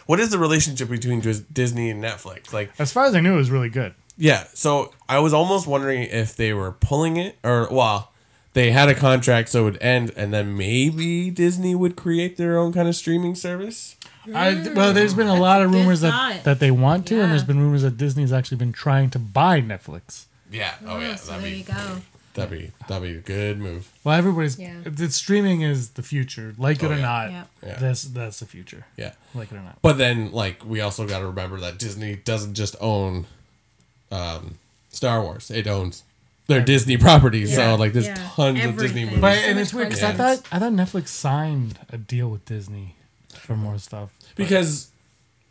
What is the relationship between Disney and Netflix? Like, As far as I knew, it was really good. yeah. So I was almost wondering if they were pulling it, or well, they had a contract so it would end, and then maybe Disney would create their own kind of streaming service. Well, there's been a lot of a good rumors thought. that they want to, and Yeah. there's been rumors that Disney's actually been trying to buy Netflix. Yeah. Oh yeah. So there you go. That'd be a good move. Well, everybody's Yeah. the streaming is the future, like it Oh, or yeah. not. Yeah. Yeah. That's the future, Yeah. like it or not. But then, like, we also got to remember that Disney doesn't just own Star Wars; it owns their Disney properties. Yeah. So, like, there's Yeah. tons of Disney Everything. movies. But So and much it's weird because content. I thought Netflix signed a deal with Disney for more stuff. Because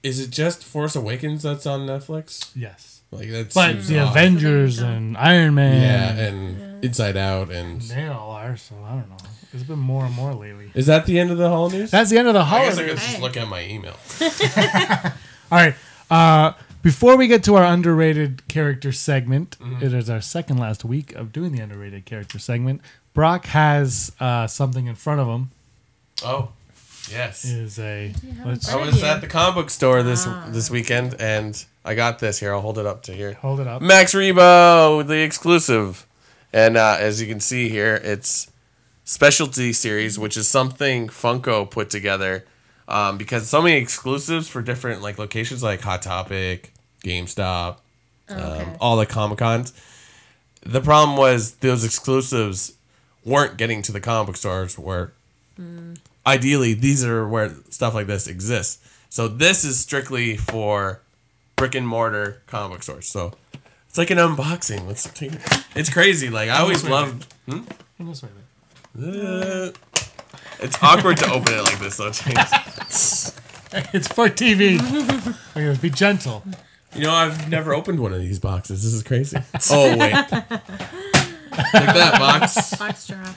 is it just Force Awakens that's on Netflix? Yes, Like that's but the Avengers and Iron Man, yeah, and Inside Out, and they all are. So I don't know. It's been more and more lately. is that the end of the hall news? That's the end of the I guess I holiday. could just look at my email. All right. Before we get to our underrated character segment, it is our second last week of doing the underrated character segment. Brock has something in front of him. Oh, yes. Is a let's I was at the comic book store this weekend, and I got this here. I'll hold it up to here. hold it up. Max Rebo, the exclusive. And as you can see here, it's Specialty Series, which is something Funko put together because so many exclusives for different like locations like Hot Topic, GameStop, all the Comic-Cons. The problem was those exclusives weren't getting to the comic book stores where ideally these are where stuff like this exists. So this is strictly for brick and mortar comic book stores. So it's like an unboxing. Let's take it. It's crazy. Like I always loved. This way, It's awkward to open it like this, though. James. it's for TV. Okay, be gentle. You know, I've never opened one of these boxes. This is crazy. Oh wait, like that box. Box drop.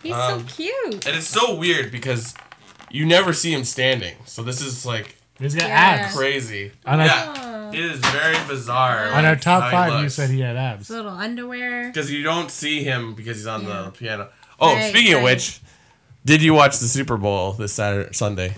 He's so cute. And it's so weird because you never see him standing. So this is like He's got Yeah. abs. crazy. On our- Yeah, it is very bizarre. On our top how he 5, you looks. said he had abs. His little underwear. Because you don't see him because he's on Yeah. the piano. Oh, Right, speaking of right. which, did you watch the Super Bowl this Sunday?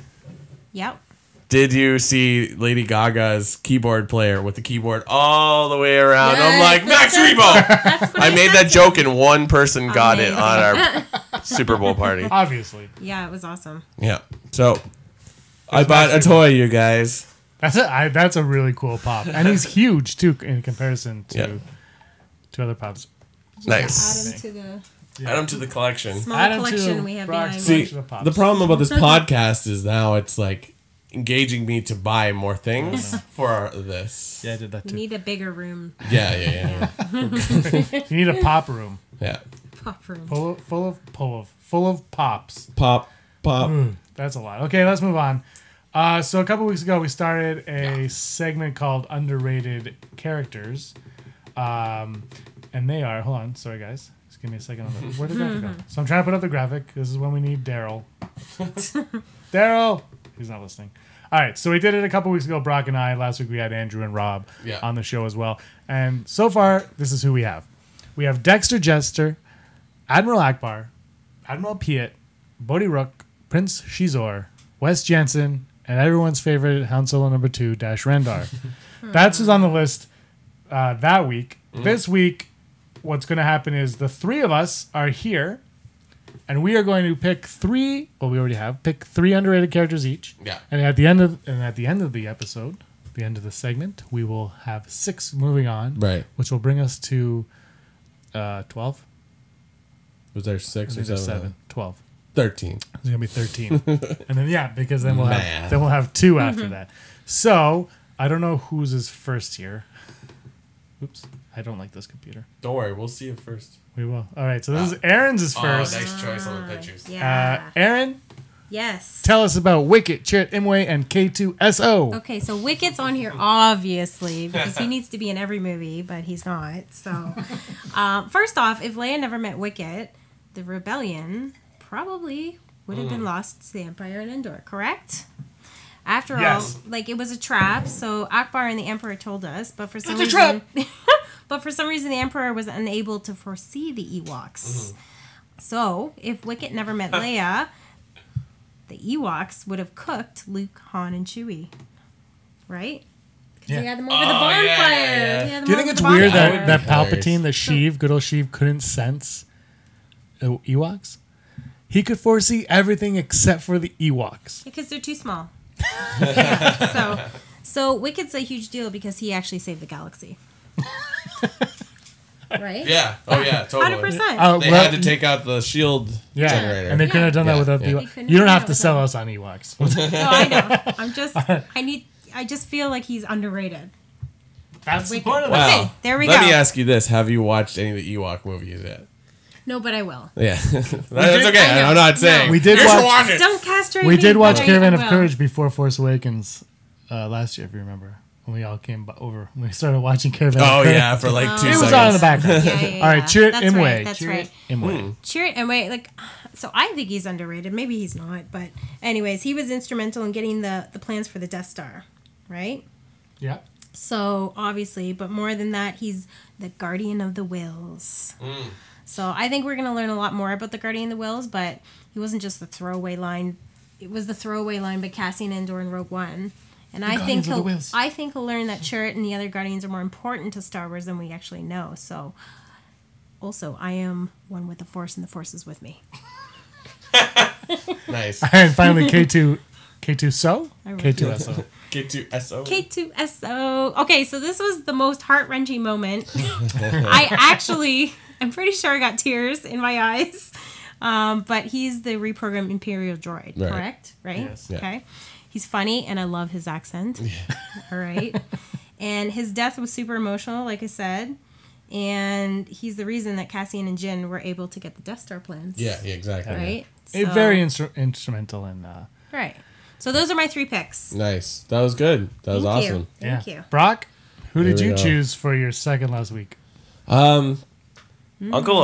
Yep. Did you see Lady Gaga's keyboard player with the keyboard all the way around? I'm like, Max Rebo! I made that joke and one person got it on our Super Bowl party. Obviously. Yeah, it was awesome. Yeah. So, I bought a toy, you guys. That's a really cool pop. And he's huge, too, in comparison to other pops. Nice. Add him to the collection. Small collection we have behind. See, the problem about this podcast is now it's like engaging me to buy more things for this. Yeah, I did that too. We need a bigger room. Yeah. You need a pop room. Yeah. Pop room. Full of pops. Pop. That's a lot. Okay, let's move on. So a couple weeks ago, we started a segment called Underrated Characters. And they are, hold on, sorry guys. Just give me a second. Where did the graphic go? So I'm trying to put up the graphic. This is when we need Daryl. Daryl! He's not listening. All right, so we did it a couple weeks ago, Brock and I. Last week we had Andrew and Rob on the show as well. And so far, this is who we have. We have Dexter Jester, Admiral Akbar, Admiral Piet, Bodhi Rook, Prince Shizor, Wes Jensen, and everyone's favorite Han Solo number 2, Dash Rendar. That's who's on the list that week. This week, what's going to happen is the three of us are here, and we are going to pick three. Well, we already have pick 3 underrated characters each. Yeah. And at the end of the episode, the end of the segment, we will have 6 moving on. Right. Which will bring us to 12. Was there 6 or 7? 12. 13. It's gonna be 13, and then because then we'll have 2 after that. So I don't know whose is first here. Oops, I don't like this computer. Don't worry, we'll see it first. We will. All right, so this is Erin's is first. Nice choice on the pictures. Yeah. Erin, Yes. tell us about Wicket, Chirrut Imwe, and K2SO. Okay, so Wicket's on here obviously because he needs to be in every movie, but he's not. So, first off, if Leia never met Wicket, the rebellion probably would have been lost to the Empire in Endor, correct? After all, it was a trap. So Akbar and the Emperor told us, but for some reason, the Emperor was unable to foresee the Ewoks. So if Wicket never met Leia, the Ewoks would have cooked Luke, Han, and Chewie, right? Because he had them over the bonfire. Do you think it's weird that Palpatine, the Sheev, good old Sheev, couldn't sense the Ewoks? He could foresee everything except for the Ewoks. Because they're too small. So Wicked's a huge deal because he actually saved the galaxy. Right? Yeah. Oh, yeah, totally. 100%. They had to take out the shield generator. And they couldn't have done that without the Ewoks. You don't have to sell us on Ewoks. No, I know. I just feel like he's underrated. That's the Wicked. point of Wow. that. Okay, there we go. Let me ask you this. Have you watched any of the Ewok movies yet? No, but I will. Yeah. That's okay. I'm not saying. We did watch it. Don't castrate We me, did watch but Caravan I of will. Courage before Force Awakens last year, if you remember. When we all came over. When we started watching Caravan of Oh, Courage. yeah, for like 2 seconds. It was on in the background. Yeah. All right, Chirrut That's Imwe. right, that's right. Imwe. Chirrut Imwe, so I think he's underrated. Maybe he's not, but anyways, he was instrumental in getting the plans for the Death Star, right? Yeah. So obviously, but more than that, he's the guardian of the Wills. So I think we're going to learn a lot more about the guardian of the Wills, but he wasn't just the throwaway line. It was the throwaway line by Cassian Andor in Rogue One. And I think he'll learn that Chirrut and the other guardians are more important to Star Wars than we actually know. So also, I am one with the Force, and the Force is with me. Nice. And finally, K2SO? K2SO. K2SO. K2SO. Okay, so this was the most heart-wrenching moment. I'm pretty sure I got tears in my eyes. But he's the reprogrammed Imperial droid, correct? Right? Yes. Yeah. Okay. He's funny, and I love his accent. Yeah. All right. And his death was super emotional, like I said. And he's the reason that Cassian and Jyn were able to get the Death Star plans. Yeah, exactly. Right? Very instrumental in... Right. So those are my 3 picks. Nice. That was good. That was awesome. Thank you. Brock, who did Here we you go. choose for your second last week? Uncle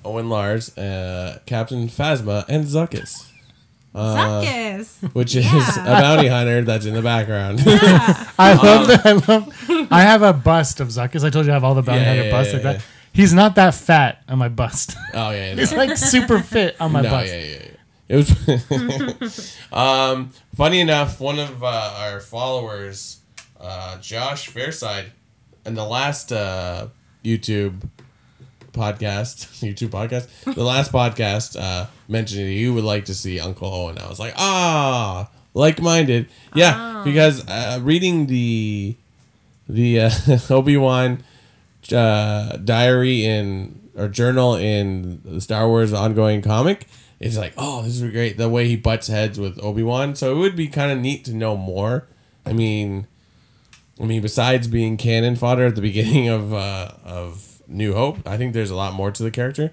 Owen Lars, Captain Phasma, and Zuckuss. Zuckuss. Which is a bounty hunter that's in the background. I love that. I have a bust of Zuckuss. I told you I have all the bounty hunter busts like that. He's not that fat on my bust. Oh, yeah. He's like super fit on my bust. Yeah. It was funny enough. One of our followers, Josh Fairside, in the last YouTube podcast, the last podcast mentioned he would like to see Uncle Owen. I was like, like-minded, yeah, because reading the Obi-Wan diary or journal in the Star Wars ongoing comic. It's like, oh, this is great. The way he butts heads with Obi-Wan. So it would be kind of neat to know more. I mean, besides being cannon fodder at the beginning of New Hope, I think there's a lot more to the character.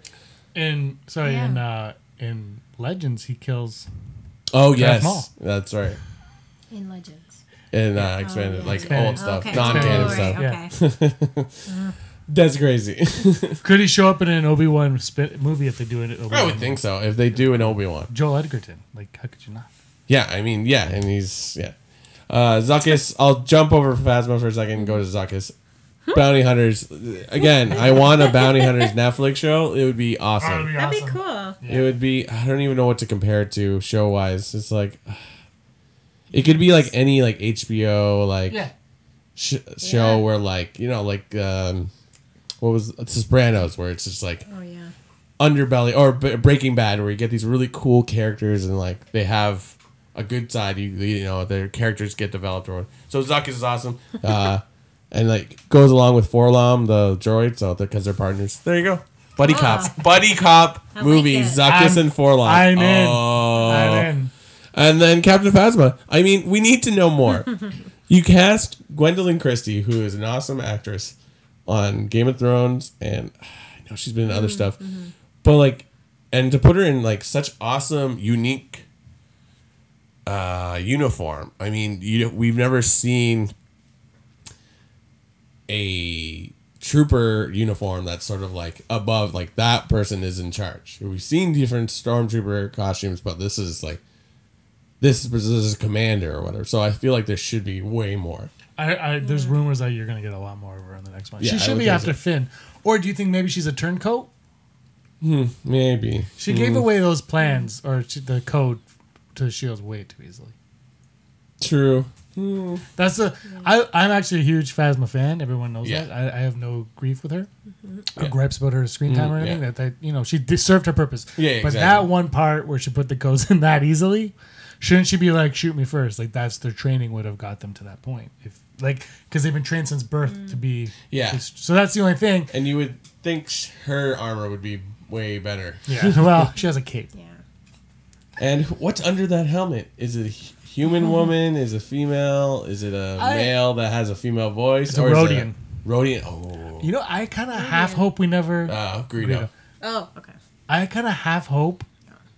In Legends, he kills. Oh, Darth yes. Maul. That's right. In Legends. And expanded, old stuff. Okay. Non-canon Right, stuff. okay. That's crazy. Could he show up in an Obi-Wan movie if they do it? I would think so. If they do an Obi-Wan. Joel Edgerton. Like, how could you not? Yeah, I mean, yeah, and he's, yeah. Zuckuss, I'll jump over Phasma for a second and go to Zuckuss. Bounty Hunters. Again, I want a Bounty Hunters Netflix show. It would be awesome. That'd be cool. Yeah. It would be, I don't even know what to compare it to show-wise. It's like, it could be like any like HBO like show where like, you know, like, what was Sopranos, where it's just like underbelly, or Breaking Bad, where you get these really cool characters and like they have a good side. You know, their characters get developed. So Zuckuss is awesome, and like goes along with Forlom, the droid, so because they're partners. There you go, buddy cop movie. Zuckuss and Forlom. I'm in. And then Captain Phasma. I mean, we need to know more. You cast Gwendolyn Christie, who is an awesome actress on Game of Thrones, and I know she's been in other stuff, but like, and to put her in like such awesome, unique uniform. I mean, we've never seen a trooper uniform that's sort of like above, like that person is in charge. We've seen different stormtrooper costumes, but this is like this is a commander or whatever. So I feel like there should be way more. There's rumors that you're going to get a lot more of her in the next one. Yeah, she should be after Finn. Or do you think maybe she's a turncoat? Maybe. She gave away those plans or the code to the shields way too easily. True. That's I'm actually a huge Phasma fan. Everyone knows that. I have no grief with her. No gripes about her screen time or anything. That you know, she served her purpose. Yeah, but that one part where she put the codes in that easily, shouldn't she be like, shoot me first? Like that's their training would have got them to that point. If like, because they've been trained since birth to be. Yeah. So that's the only thing. And you would think her armor would be way better. Yeah. Well, she has a cape. Yeah. And what's under that helmet? Is it a human woman? Is it a female? Is it a male that has a female voice? It's a Rodian. Rodian. Oh. You know, I kind of half hope we never. Greedo. Oh, okay. I kind of half hope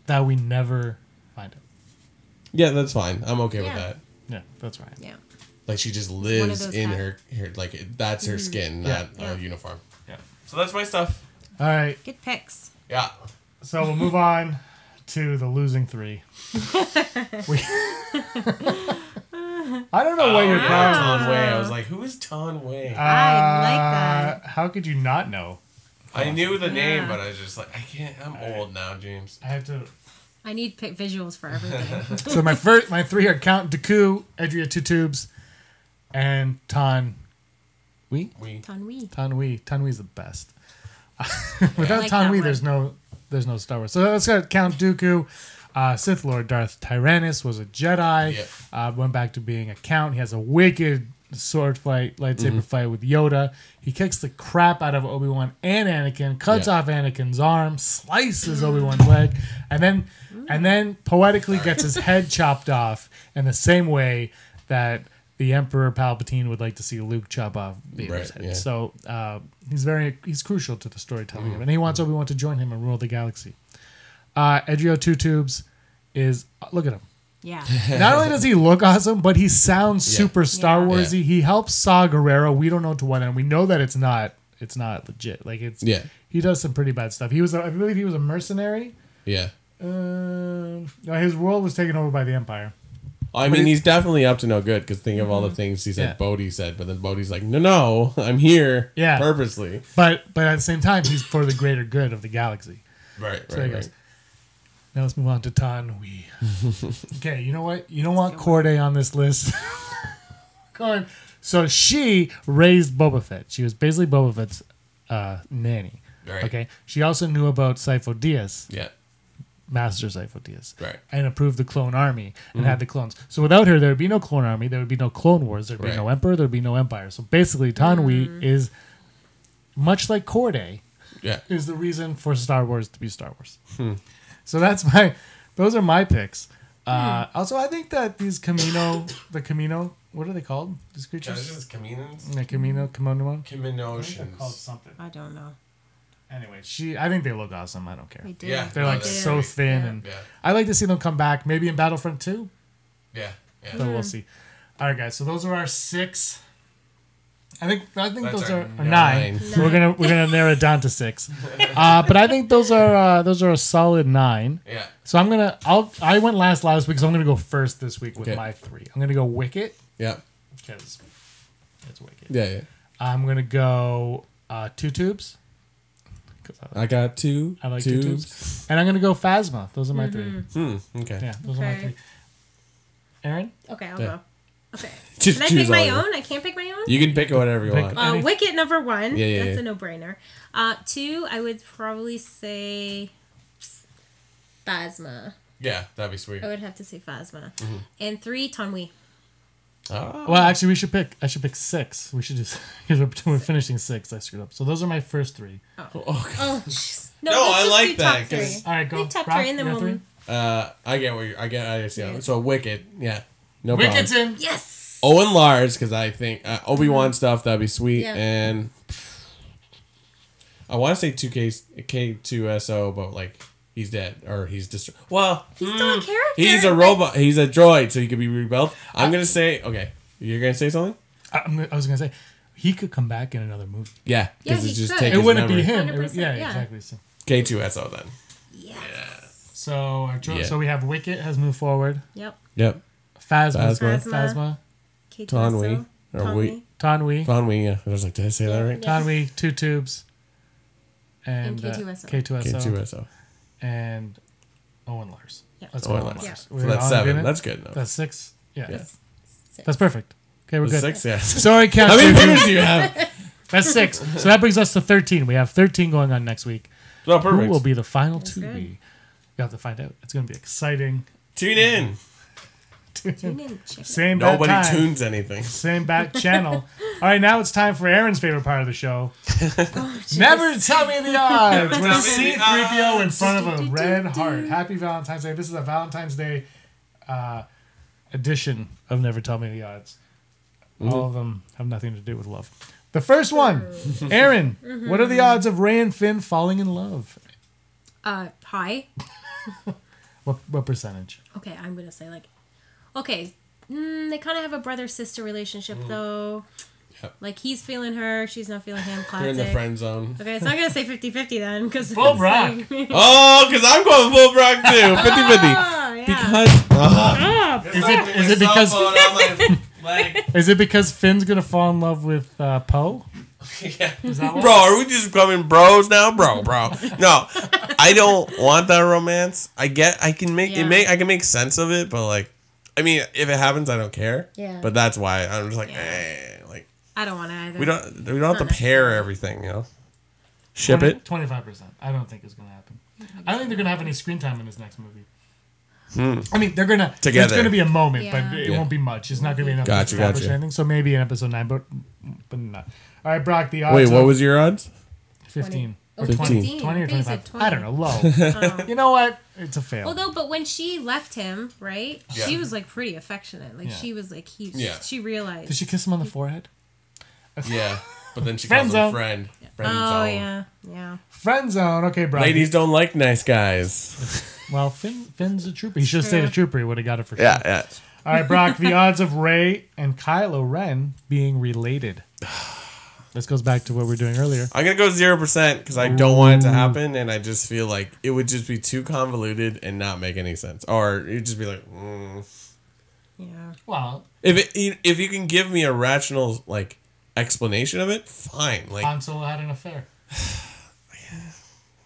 that we never find it. Yeah, that's fine. I'm okay with that. Yeah, that's right. Yeah. Like she just lives in her like that's her skin, not a uniform. Yeah. So that's my stuff. All right. Good picks. Yeah. So we'll move on to the losing three. I don't know what you're calling. Ton Wei. I was like, who is Ton Wei? I like that. How could you not know? I knew the name, but I was just like, I can't. I'm old now, James. I have to. I need visuals for everything. So my three are Count Dooku, Edria Two Tubes, and Ton. Ton Wei. Ton Wei's the best. Without like Ton that Wei, one. there's no Star Wars. So let's go Count Dooku. Sith Lord Darth Tyrannus was a Jedi. Went back to being a Count. He has a wicked sword fight, lightsaber fight with Yoda. He kicks the crap out of Obi-Wan and Anakin, cuts off Anakin's arm, slices Obi-Wan's leg, and then poetically gets his head chopped off in the same way that the Emperor Palpatine would like to see Luke chop off Vader's head. Yeah. So he's crucial to the storytelling of it. And he wants Obi-Wan to join him and rule the galaxy. Edrio Two Tubes is, look at him. Yeah. Not only does he look awesome, but he sounds super Star Warsy. He helps Saw Gerrera. We don't know to what end. We know that it's not legit. Like he does some pretty bad stuff. I believe he was a mercenary. Yeah. His world was taken over by the Empire. I mean, he's definitely up to no good because think of all the things he said. Bodhi said, but then Bodhi's like, no, I'm here purposely. But at the same time, he's for the greater good of the galaxy. Right. So he goes, Now let's move on to Tanwi. Okay, you know what? You don't want Corday on this list. Go on. So she raised Boba Fett. She was basically Boba Fett's nanny. Right. Okay. She also knew about Sifo Dyas. Yeah. Master Sifo Dyas. Right. And approved the clone army and had the clones. So without her, there would be no clone army. There would be no clone wars. There would be no emperor. There would be no empire. So basically, Tanwi is much like Corday. Yeah. Is the reason for Star Wars to be Star Wars. So those are my picks. Also, I think that these Camino, what are they called? These creatures? Just Caminos? Kimono? Caminotions. Called something. I don't know. Anyway, I think they look awesome. I don't care. They do. Yeah. They're like so thin, and I like to see them come back. Maybe in Battlefront 2. Yeah. So we'll see. All right, guys. So those are our 6. I think That's those our are 9. So we're gonna narrow it down to 6. But I think those are a solid 9. Yeah. So I went last week, so I'm gonna go first this week with my 3. I'm gonna go Wicket. Yeah. Because it's Wicket. Yeah. I'm gonna go 2 tubes. I got 2. I like 2 tubes. And I'm gonna go Phasma. Those are my 3. Okay. Yeah, those are my 3. Aaron? Okay, I'll go. Okay. Just Can I pick my own? I can't pick my own? You can pick whatever you want. Wicket number 1. Yeah, That's a no-brainer. 2, I would probably say Phasma. Yeah, that'd be sweet. I would have to say Phasma. And 3, Tanwi. Oh. Well, actually, I should pick 6. We should just because we're finishing 6. I screwed up. So those are my first 3. Oh, jeez. No, let's I just like do that, top 3. 'cause- All right, go. Leave top Brock, 3 and then you we'll... got 3? I get what I understand. So Wicked, yeah. No Wicket's problem. in. Yes! Owen Lars, because I think Obi-Wan stuff, that'd be sweet. Yeah. And I want to say K2SO, but like he's dead or he's destroyed. Well, He's still a character. he's a robot. He's a droid, so he could be rebuilt. I'm going to say, okay, you're going to say something? I was gonna say he could come back in another movie. Yeah, because he it's just could. take It his wouldn't memory. be him. 100%, Yeah, yeah. exactly. So, K2SO then. Yes. so we have Wicket has moved forward. Yep. Yep. Phasma. Tanwi. Tanwi. Yeah. I was like, did I say that right? Yeah. Tanwi. 2 tubes. And K2SO. K2SO. And Owen Lars. Yeah. Let's go Owen Owen Lars. Lars. So We're that's on 7. agreement? That's good enough. That's 6. Yeah. Yeah. That's perfect. Okay, we're good. 6, yeah. Sorry, Count. How many fingers do you have? That's 6. So that brings us to 13. We have 13 going on next week. Oh, Who perfect. will be the final 2? good. We have to find out. It's going to be exciting. Tune in. Tune in, chicken. Same bad Nobody time. tunes anything. Same back channel. All right, now it's time for Aaron's favorite part of the show. Never tell me the odds. With C-3PO in front of a red heart. Happy Valentine's Day. This is a Valentine's Day edition of Never Tell Me the Odds. All of them have nothing to do with love. The first one, Erin. What are the odds of Rey and Finn falling in love? High. What percentage? Okay, I'm gonna say they kind of have a brother-sister relationship though. Yep. Like he's feeling her, she's not feeling him. Classic. They're in the friend zone. Okay, so I'm gonna say 50-50 then, because Full Brock. Oh, because I'm going full Brock too. 50-50. Yeah. Because Is it because Finn's gonna fall in love with Poe? yeah. Is that Bro, are we just becoming bros now, bro? No, I don't want that romance. I can make sense of it, but like, I mean, if it happens, I don't care. Yeah. But that's why I'm just like, like I don't want to either. we don't have to pair everything, you know. Ship it. 25%. I don't think it's gonna happen. I don't think they're gonna have any screen time in this next movie. I mean, they're gonna Together. There's gonna be a moment, Yeah. but it won't be much. It's not gonna be enough Gotcha, to establish gotcha. anything. So maybe in episode 9, but not. All right, Brock. The odds. Wait, what of was your odds? 15? Or 15. 20 or I think you 25? said I don't know. 20. Low. You know what? It's a fail. Although, but when she left him, right? Yeah. She was like pretty affectionate. Like Yeah. she was like Yeah. she realized. Did she kiss him on the forehead? Yeah, but then she Friend calls him zone. friend. Friend Oh zone. yeah. Friend zone. Okay, Brock. Ladies don't like nice guys. Well, Finn's a trooper. He should have stayed a trooper. He would have got it for sure. Yeah. All right, Brock. The odds of Rey and Kylo Ren being related. This goes back to what we were doing earlier. I'm gonna go 0% because I don't want it to happen, and I just feel like it would just be too convoluted and not make any sense, or you'd just be like, Yeah. Well, if you can give me a rational like explanation of it, fine. Like Han Solo had an affair.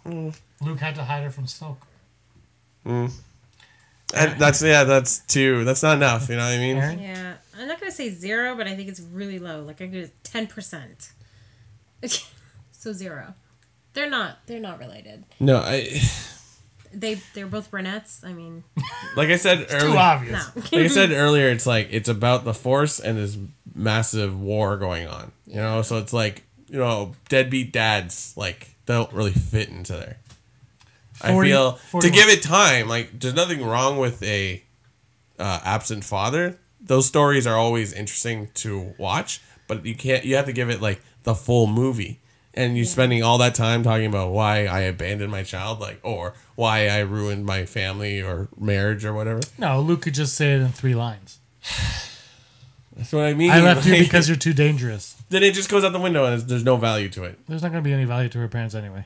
Luke had to hide her from Snoke. And that's 2. That's not enough. You know what I mean? Erin? Yeah, I'm not gonna say 0, but I think it's really low. Like I'm gonna 10%. So 0. They're not related. No, They're both brunettes. I mean, like I said Too earlier. obvious. no. Like I said earlier, it's about the Force and this massive war going on. You know, so it's like, you know, deadbeat dads like don't really fit into there. 40, I feel 41. to give it time. Like there's nothing wrong with a absent father. Those stories are always interesting to watch, but you have to give it like the full movie. And you're spending all that time talking about why I abandoned my child, like, or why I ruined my family or marriage or whatever. No, Luke could just say it in 3 lines. That's what I mean. I left you Like, because you're too dangerous. then it just goes out the window and there's no value to it. There's not going to be any value to her parents anyway.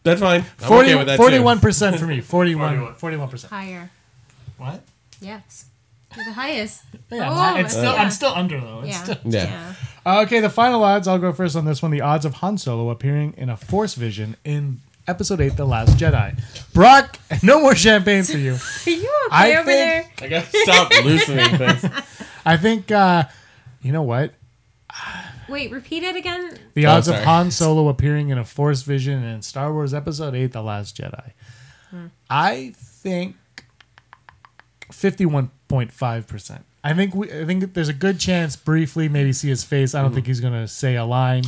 That's fine. I'm okay with that 41% for me. 41%. Higher. What? Yes. You're the highest. Yeah, Oh, I'm still under though. It's Yeah. still- Yeah. Okay, the final odds. I'll go first on this one. The odds of Han Solo appearing in a Force vision in Episode 8, The Last Jedi. Brock, no more champagne for you. Are you I okay over there? I gotta stop loosening things. I think, you know what? Wait, repeat it again. The Oh, odds of sorry. Han Solo appearing in a Force vision in Star Wars Episode 8, The Last Jedi. I think 51.5%. I think there's a good chance briefly maybe see his face. I don't think he's going to say a line.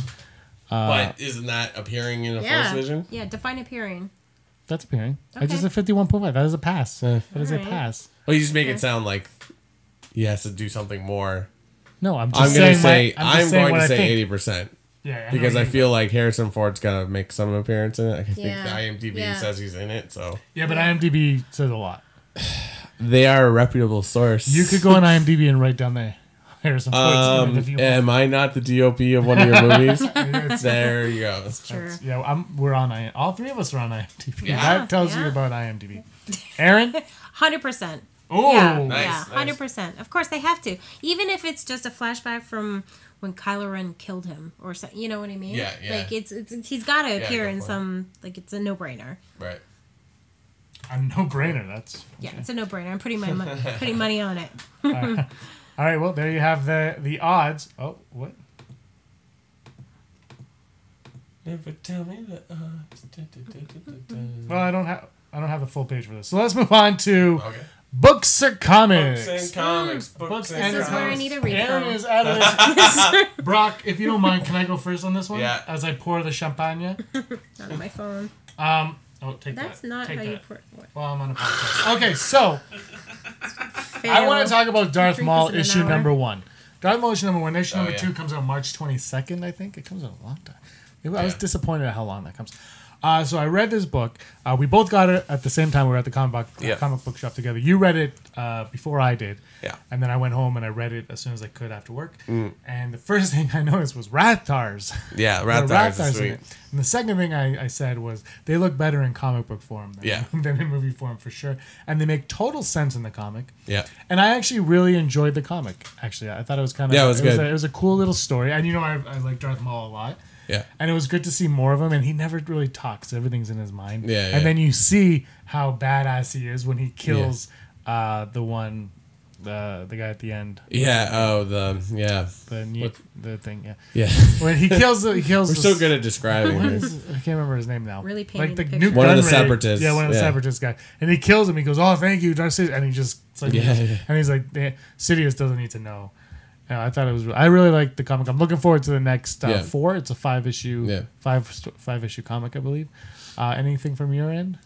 But isn't that appearing in a Force vision? Yeah, define appearing. That's appearing. I Okay. just said 51.5. That is a pass. That is a Alright. pass. Well, you just make it sound like he has to do something more. No, I'm just I'm gonna saying say I'm just saying going what to I say think. 80%. Yeah, Because I know feel like Harrison Ford's gonna make some appearance in it. I think Yeah. the IMDb Yeah. says he's in it, so Yeah, but IMDb says a lot. they are a reputable source. You could go on IMDb and write down the Harrison Ford's in it if you want. Am I not the DOP of one of your movies? There you go. Sure. Yeah, we're on IMDb. All 3 of us are on IMDb. Yeah. That tells you Yeah. about IMDb. Aaron? 100%. Oh, Yeah, Nice, yeah, nice. 100%. Of course, they have to. Even if it's just a flashback from when Kylo Ren killed him, or so, you know what I mean? Yeah, yeah. Like it's he's got to appear go in for it. some. Like it's a no-brainer. Right. a no-brainer. That's Yeah, it's a no-brainer. I'm putting putting money on it. all right. Well, there you have the odds. Oh, what? Never tell me that. Well, I don't have the full page for this. So let's move on to Okay. books or comics. Books and comics. Books and This is where I comics. need a refill. Aaron is out of this. Brock, if you don't mind, can I go first on this one? Yeah. As I pour the champagne. Not on my phone. Take That's that. not Take how you that. pour. What? Well, I'm on a podcast. Okay, so Fail. I want to talk about Darth Drink Maul this in issue an hour. number 1. Darth Maul issue number 1. Issue number yeah. 2 comes out March 22nd, I think. It comes out a long time. I was Yeah. disappointed at how long that comes. So I read this book. We both got it at the same time. We were at the comic book shop together. You read it before I did. Yeah. And then I went home and I read it as soon as I could after work. And the first thing I noticed was Rathars. Yeah, There are Rathars is in sweet. it. And the second thing I said was they look better in comic book form than in movie form for sure. And they make total sense in the comic. Yeah. And I actually really enjoyed the comic. Actually, I thought it was kind of Yeah, it was good. It was a cool little story. And you know, I like Darth Maul a lot. Yeah. And it was good to see more of him. And he never really talks. Everything's in his mind. Yeah, yeah. And then you see how badass he is when he kills the guy at the end. Yeah. Oh, the thing. Yeah. yeah. When he kills We're so good at describing What this. is, I can't remember his name now. Really painting the the picture. Newt One of the Gunray- separatists. Yeah, one of the Yeah. separatist guys. And he kills him. He goes, "Oh, thank you, Darth Sidious," and he just it's like, Yeah. and he's like, "Sidious doesn't need to know." I thought it was. I really liked the comic. I'm looking forward to the next 4. It's a 5-issue, 5-issue comic, I believe. Anything from your end?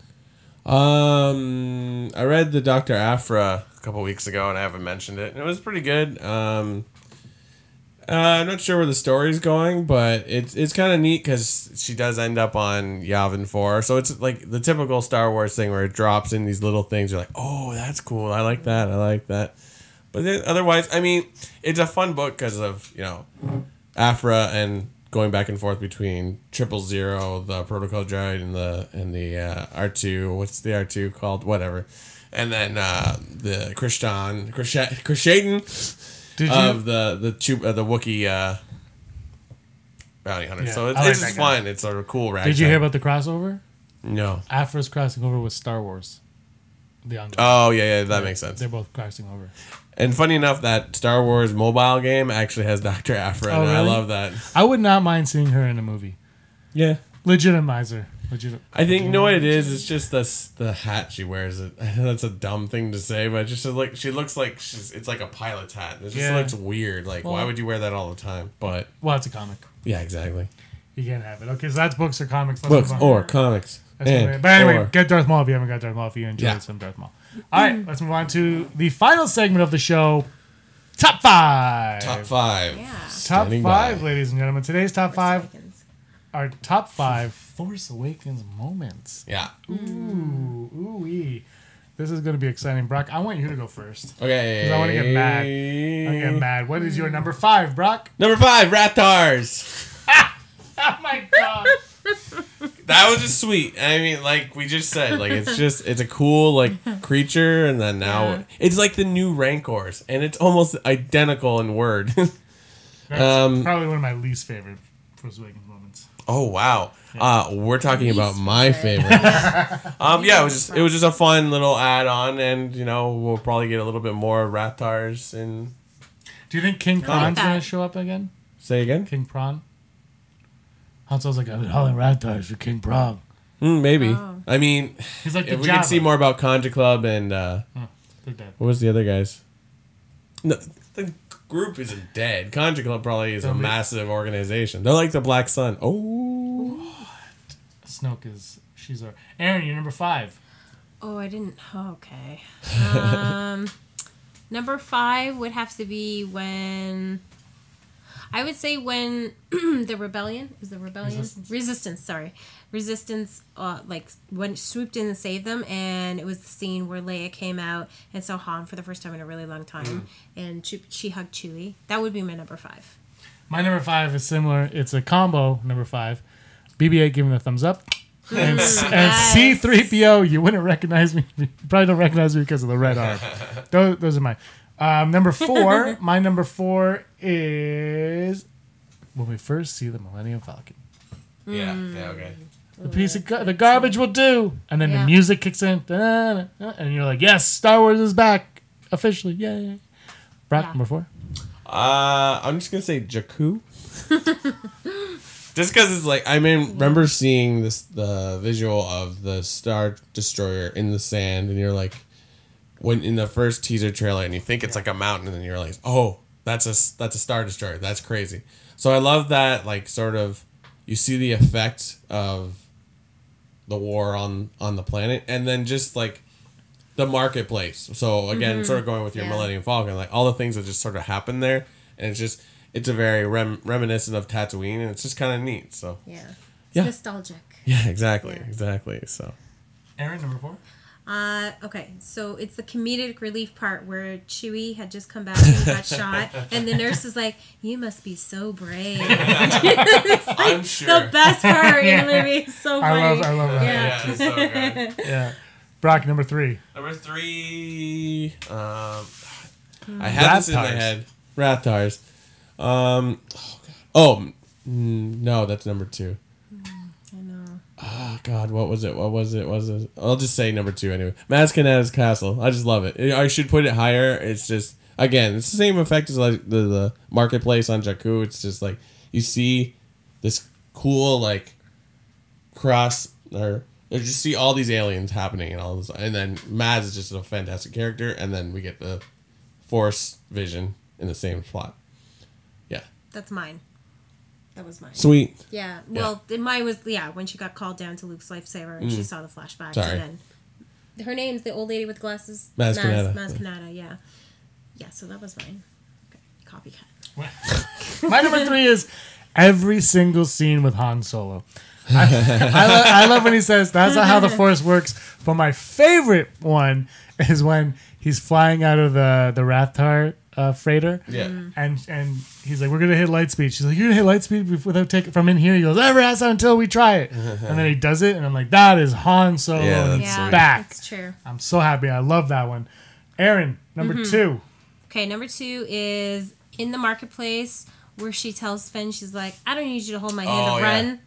I read the Dr. Aphra a couple weeks ago, and I haven't mentioned it. It was pretty good. I'm not sure where the story's going, but it's kind of neat because she does end up on Yavin 4. So it's like the typical Star Wars thing where it drops in these little things. You're like, oh, that's cool. I like that. I like that. But then otherwise, I mean, it's a fun book because of, Aphra and going back and forth between 000, the protocol droid, and the R2. What's the R2 called? Whatever. And then the Krishaden of the Wookiee bounty hunter. Yeah, So it's I like just that guy. fun. It's a cool ragtime. Did you hear about the crossover? No. Afra's crossing over with Star Wars. the ongoing. Oh, yeah, that makes sense. They're both crossing over. And funny enough, that Star Wars mobile game actually has Dr. Aphra, and really? I love that. I would not mind seeing her in a movie. Yeah. Legitimize her. I think, you know what it is? It's just the hat she wears. I know that's a dumb thing to say, but just like she looks like it's like a pilot's hat. It just looks weird. Like, why would you wear that all the time? But it's a comic. Yeah, exactly. You can't have it. Okay, so that's books or comics. Books or comics. But anyway, get Darth Maul if you haven't got Darth Maul. If you enjoyed some Darth Maul. All right, let's move on to the final segment of the show. Top 5. Top 5. Yeah. Top 5, ladies and gentlemen. Today's top 5 are top 5 Force Awakens moments. Yeah. Ooh-wee. This is going to be exciting. Brock, I want you to go first. Okay. Because I want to get mad. I'm getting mad. What is your number 5, Brock? Number 5, Rathars. Oh my god. That was just sweet. I mean, like we just said, like it's a cool like creature, and then now it's like the new Rancors, and it's almost identical in word. That's probably one of my least favorite Force Awakens moments. Oh wow. We're talking about my favorite. Yeah, it was just a fun little add-on, and we'll probably get a little bit more Rathars. And do you think King Prawn's gonna show up again? Say again. King Prawn. Han Solo's like, I've been hauling Rathars for King Prawn. Maybe. I mean, he's like if we could see more about Conja Club and they're dead. What was the other guys? No, the group isn't dead. Conja Club probably is a massive organization. They're like the Black Sun. Oh. What? Snoke is... She's our... Erin, you're number 5. Oh, I didn't... Okay. Number 5 would have to be when... I would say when the rebellion... Is the rebellion? Resistance, like, when it swooped in and saved them, and it was the scene where Leia came out and saw Han for the first time in a really long time, and she hugged Chewie. That would be my number 5. My number 5 is similar. It's a combo, number 5. BB-8 giving a thumbs up. And C-3PO, you wouldn't recognize me. You probably don't recognize me because of the red arm. Those are mine. Number 4. My number 4 is when we first see the Millennium Falcon. Yeah, okay. The piece of the garbage will do, and then the music kicks in, and you're like, "Yes, Star Wars is back officially!" Yay! Brock, number 4. I'm just gonna say Jakku. Just because it's like remember seeing the visual of the Star Destroyer in the sand, and you're like, when in the first teaser trailer, and you think it's like a mountain, and then you're like, oh, that's a Star Destroyer. That's crazy. So I love that, like, sort of, you see the effect of the war on the planet, and then just like the marketplace. So again, sort of going with your Millennium Falcon, like all the things that just sort of happen there, and it's a very reminiscent of Tatooine, and it's just kind of neat. So it's nostalgic. Yeah, exactly. So Erin, number 4. Okay, so it's the comedic relief part where Chewie had just come back and he got shot, and the nurse is like, "You must be so brave." I'm sure the best part in the movie. So funny. I love that. Yeah, it's so good. Yeah. Brock, number 3. Number 3. I had this in my head. Rathars. No, that's number 2. Oh, God, what was it? I'll just say number 2 anyway. Maz Kanata's castle. I just love it. I should put it higher. It's just, again, it's the same effect as like the marketplace on Jakku. It's just like, you see this cool, like, cross, or just see all these aliens happening and all this. And then Maz is just a fantastic character. And then we get the Force vision in the same plot. Yeah. That's mine. That was mine. Sweet. Yeah. Well, mine was when she got called down to Luke's lifesaver and she saw the flashbacks. Sorry. And then her name's the old lady with glasses. Maz Kanata. Maz Kanata. Yeah. Yeah. So that was mine. Okay. Copycat. My number 3 is every single scene with Han Solo. I love when he says that's not how the Force works. But my favorite one is when he's flying out of the Rathar freighter. Yeah. And he's like, we're gonna hit light speed. She's like, you're gonna hit light speed without taking from in here. He goes, never ask that until we try it. And then he does it, and I'm like, that is Han Solo. And he's back. That's true. I'm so happy. I love that one. Erin, number 2. Okay, number 2 is in the marketplace where she tells Finn, she's like, I don't need you to hold my hand to run.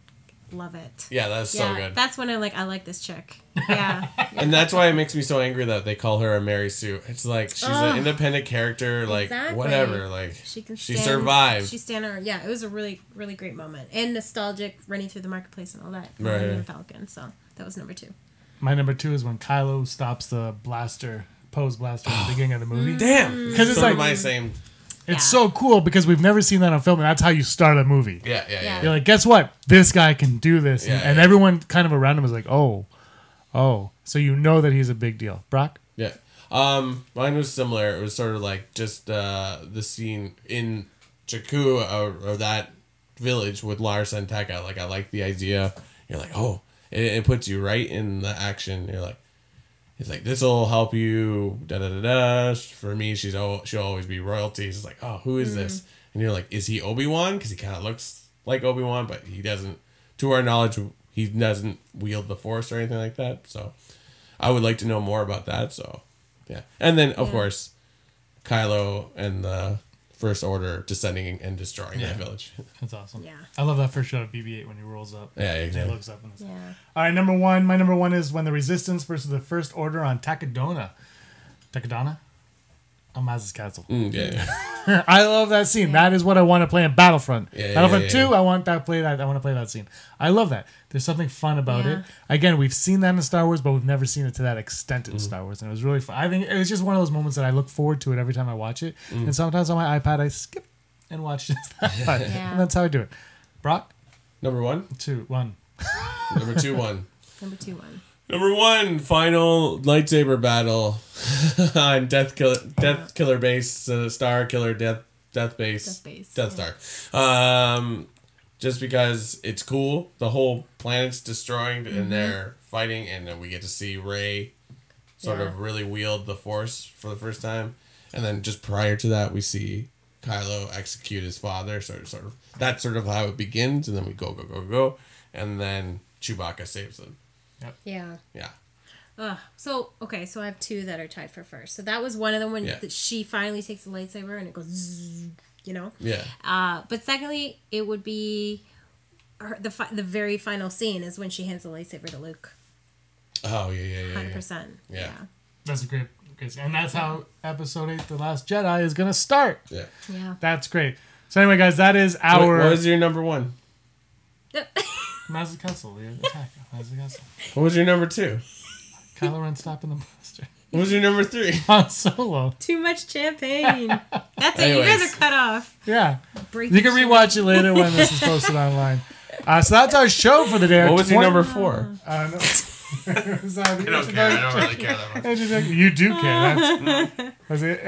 love it. Yeah, that's so good. That's when I'm like, I like this chick. Yeah. And that's why it makes me so angry that they call her a Mary Sue. It's like she's an independent character, like whatever. Like she survived. She stand her. Yeah, it was a really, really great moment and nostalgic, running through the marketplace and all that. Right. The Falcon. So that was number 2. My number 2 is when Kylo stops the pose blaster at the beginning of the movie. Damn, because it's like my same. It's so cool because we've never seen that on film, and that's how you start a movie. Yeah. You're like, guess what? This guy can do this, and everyone kind of around him was like, oh, so you know that he's a big deal. Brock? Yeah. Mine was similar. It was sort of like just the scene in Jakku or that village with Lars and Tekka. Like, I like the idea. You're like, oh, it puts you right in the action. You're like, it's like, this will help you, da-da-da-da. For me, she'll always be royalty. It's like, oh, who is this? And you're like, is he Obi-Wan? Because he kind of looks like Obi-Wan, but he doesn't, to our knowledge, he doesn't wield the Force or anything like that. So I would like to know more about that. So, yeah. And then, of course, Kylo and the First Order descending and destroying that village. That's awesome. Yeah. I love that first shot of BB-8 when he rolls up. Yeah, exactly. And he looks up. And Yeah. All right, number 1. My number 1 is when the Resistance versus the First Order on Takadona. On Maz's castle. Yeah. I love that scene. That is what I want to play in Battlefront. Battlefront 2, I want to play that scene. I love that. There's something fun about it. Again, we've seen that in Star Wars, but we've never seen it to that extent in Star Wars, and it was really fun. I think it was just one of those moments that I look forward to it every time I watch it. And sometimes on my iPad, I skip and watch just that part. And that's how I do it. Brock? Number 1? 2, 1. Number 2, 1. Number 2, 1. Number 1, final lightsaber battle on Death Killer base, Star Killer Death base, Death Star. Just because it's cool, the whole planet's destroyed and they're fighting, and then we get to see Rey sort of really wield the Force for the first time, and then just prior to that, we see Kylo execute his father. Sort of that's sort of how it begins, and then we go, and then Chewbacca saves them. Yeah. Yeah. So I have 2 that are tied for first. So that was one of them when she finally takes the lightsaber and it goes, zzz, you know. Yeah. But secondly, it would be the very final scene is when she hands the lightsaber to Luke. Oh yeah. 100%. Yeah. That's a great scene. And that's how Episode 8, The Last Jedi, is gonna start. Yeah. That's great. So anyway, guys, that is our. What was your number 1? Maz's castle. The attack. Maz's castle. What was your number 2? Kylo Ren stopping the blaster. What was your number 3? Han Solo. Too much champagne. That's it. Anyways. You guys are cut off. Yeah. You can rewatch it later when this is posted online. So that's our show for the day. What was your number 4? No. I don't care. I don't really care that much. You do care. That's it.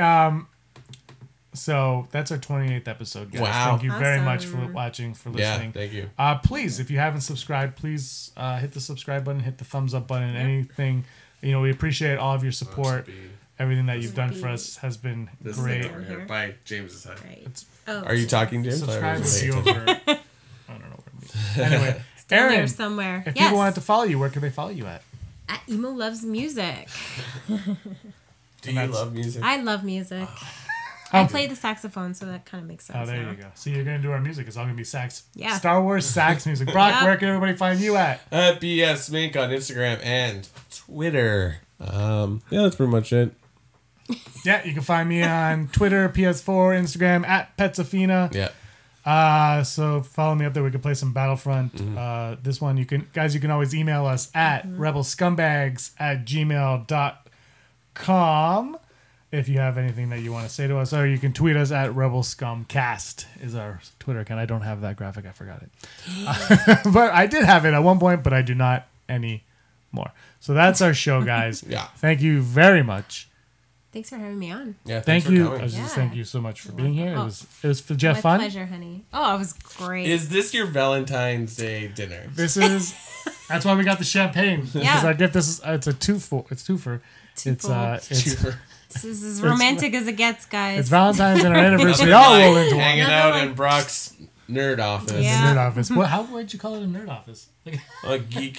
So that's our 28th episode, guys. Wow. Thank you very much for watching, for listening. Yeah, thank you. Please, if you haven't subscribed, please hit the subscribe button, hit the thumbs up button, anything. We appreciate all of your support. Everything that you've done for us has been great. Over here by James's head. Right. Are you talking, James? Subscribe and be over. I don't know where it is. Anyway, Erin, somewhere. If people want to follow you, where can they follow you at? At Emo Loves Music. Do you love music? I love music. I play the saxophone, so that kind of makes sense. Oh, there you go. So you're going to do our music. It's all going to be sax. Yeah. Star Wars sax music. Brock, where can everybody find you at? At BS Mink on Instagram and Twitter. That's pretty much it. Yeah, you can find me on Twitter, PS4, Instagram, at Petsafina. Yeah. So follow me up there. We can play some Battlefront. This one, you can always email us at rebelscumbags@gmail.com. If you have anything that you want to say to us, or you can tweet us at RebelScumCast is our Twitter account. I don't have that graphic. I forgot it. But I did have it at one point, but I do not anymore. So that's our show, guys. Yeah. Thank you very much. Thanks for having me on. Yeah. Thank you. Coming. Thank you so much for being here. It was for Jeff fun. My pleasure, honey. Oh, it was great. Is this your Valentine's Day dinner? This is. That's why we got the champagne. Yeah. Because I get this. It's a twofer. It's twofer. This is as romantic as it gets, guys. It's Valentine's and our anniversary. All roll into one. Hanging out in Brock's nerd office. Yeah. Nerd office. How would you call it a nerd office? A geek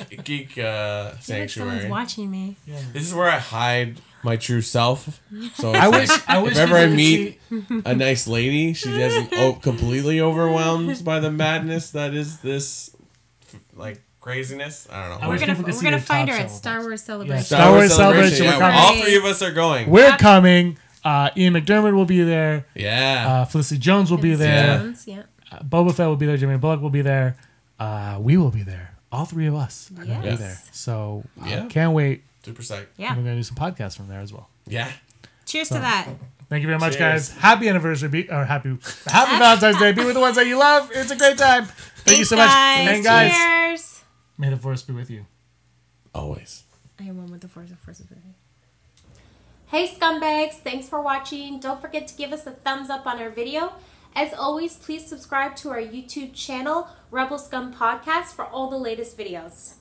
sanctuary. Someone's watching me. Yeah. This is where I hide my true self. So I wish if ever I meet a nice lady, she doesn't completely overwhelmed by the madness that is this like craziness. I don't know. I wish people could see We're gonna your find her top at show. Star Wars Celebration. Star Wars Celebration. Yeah, We're coming. all three of us are going. We're coming. Ian McDermott will be there. Yeah. Felicity Jones will be there. Yeah. Boba Fett will be there. Jimmy Bullock will be there. We will be there. All three of us are going to be there. So can't wait. Super psyched. Yeah. And we're going to do some podcasts from there as well. Yeah. Cheers to that. Thank you very much, Cheers. guys. Happy anniversary. Or happy Valentine's Day. Be with the ones that you love. It's a great time. Thank you so much. And guys. Cheers. May the Force be with you. Always. I am one with the Force. The Force is with me. Hey scumbags, thanks for watching. Don't forget to give us a thumbs up on our video. As always, please subscribe to our YouTube channel, Rebel Scum Podcast, for all the latest videos.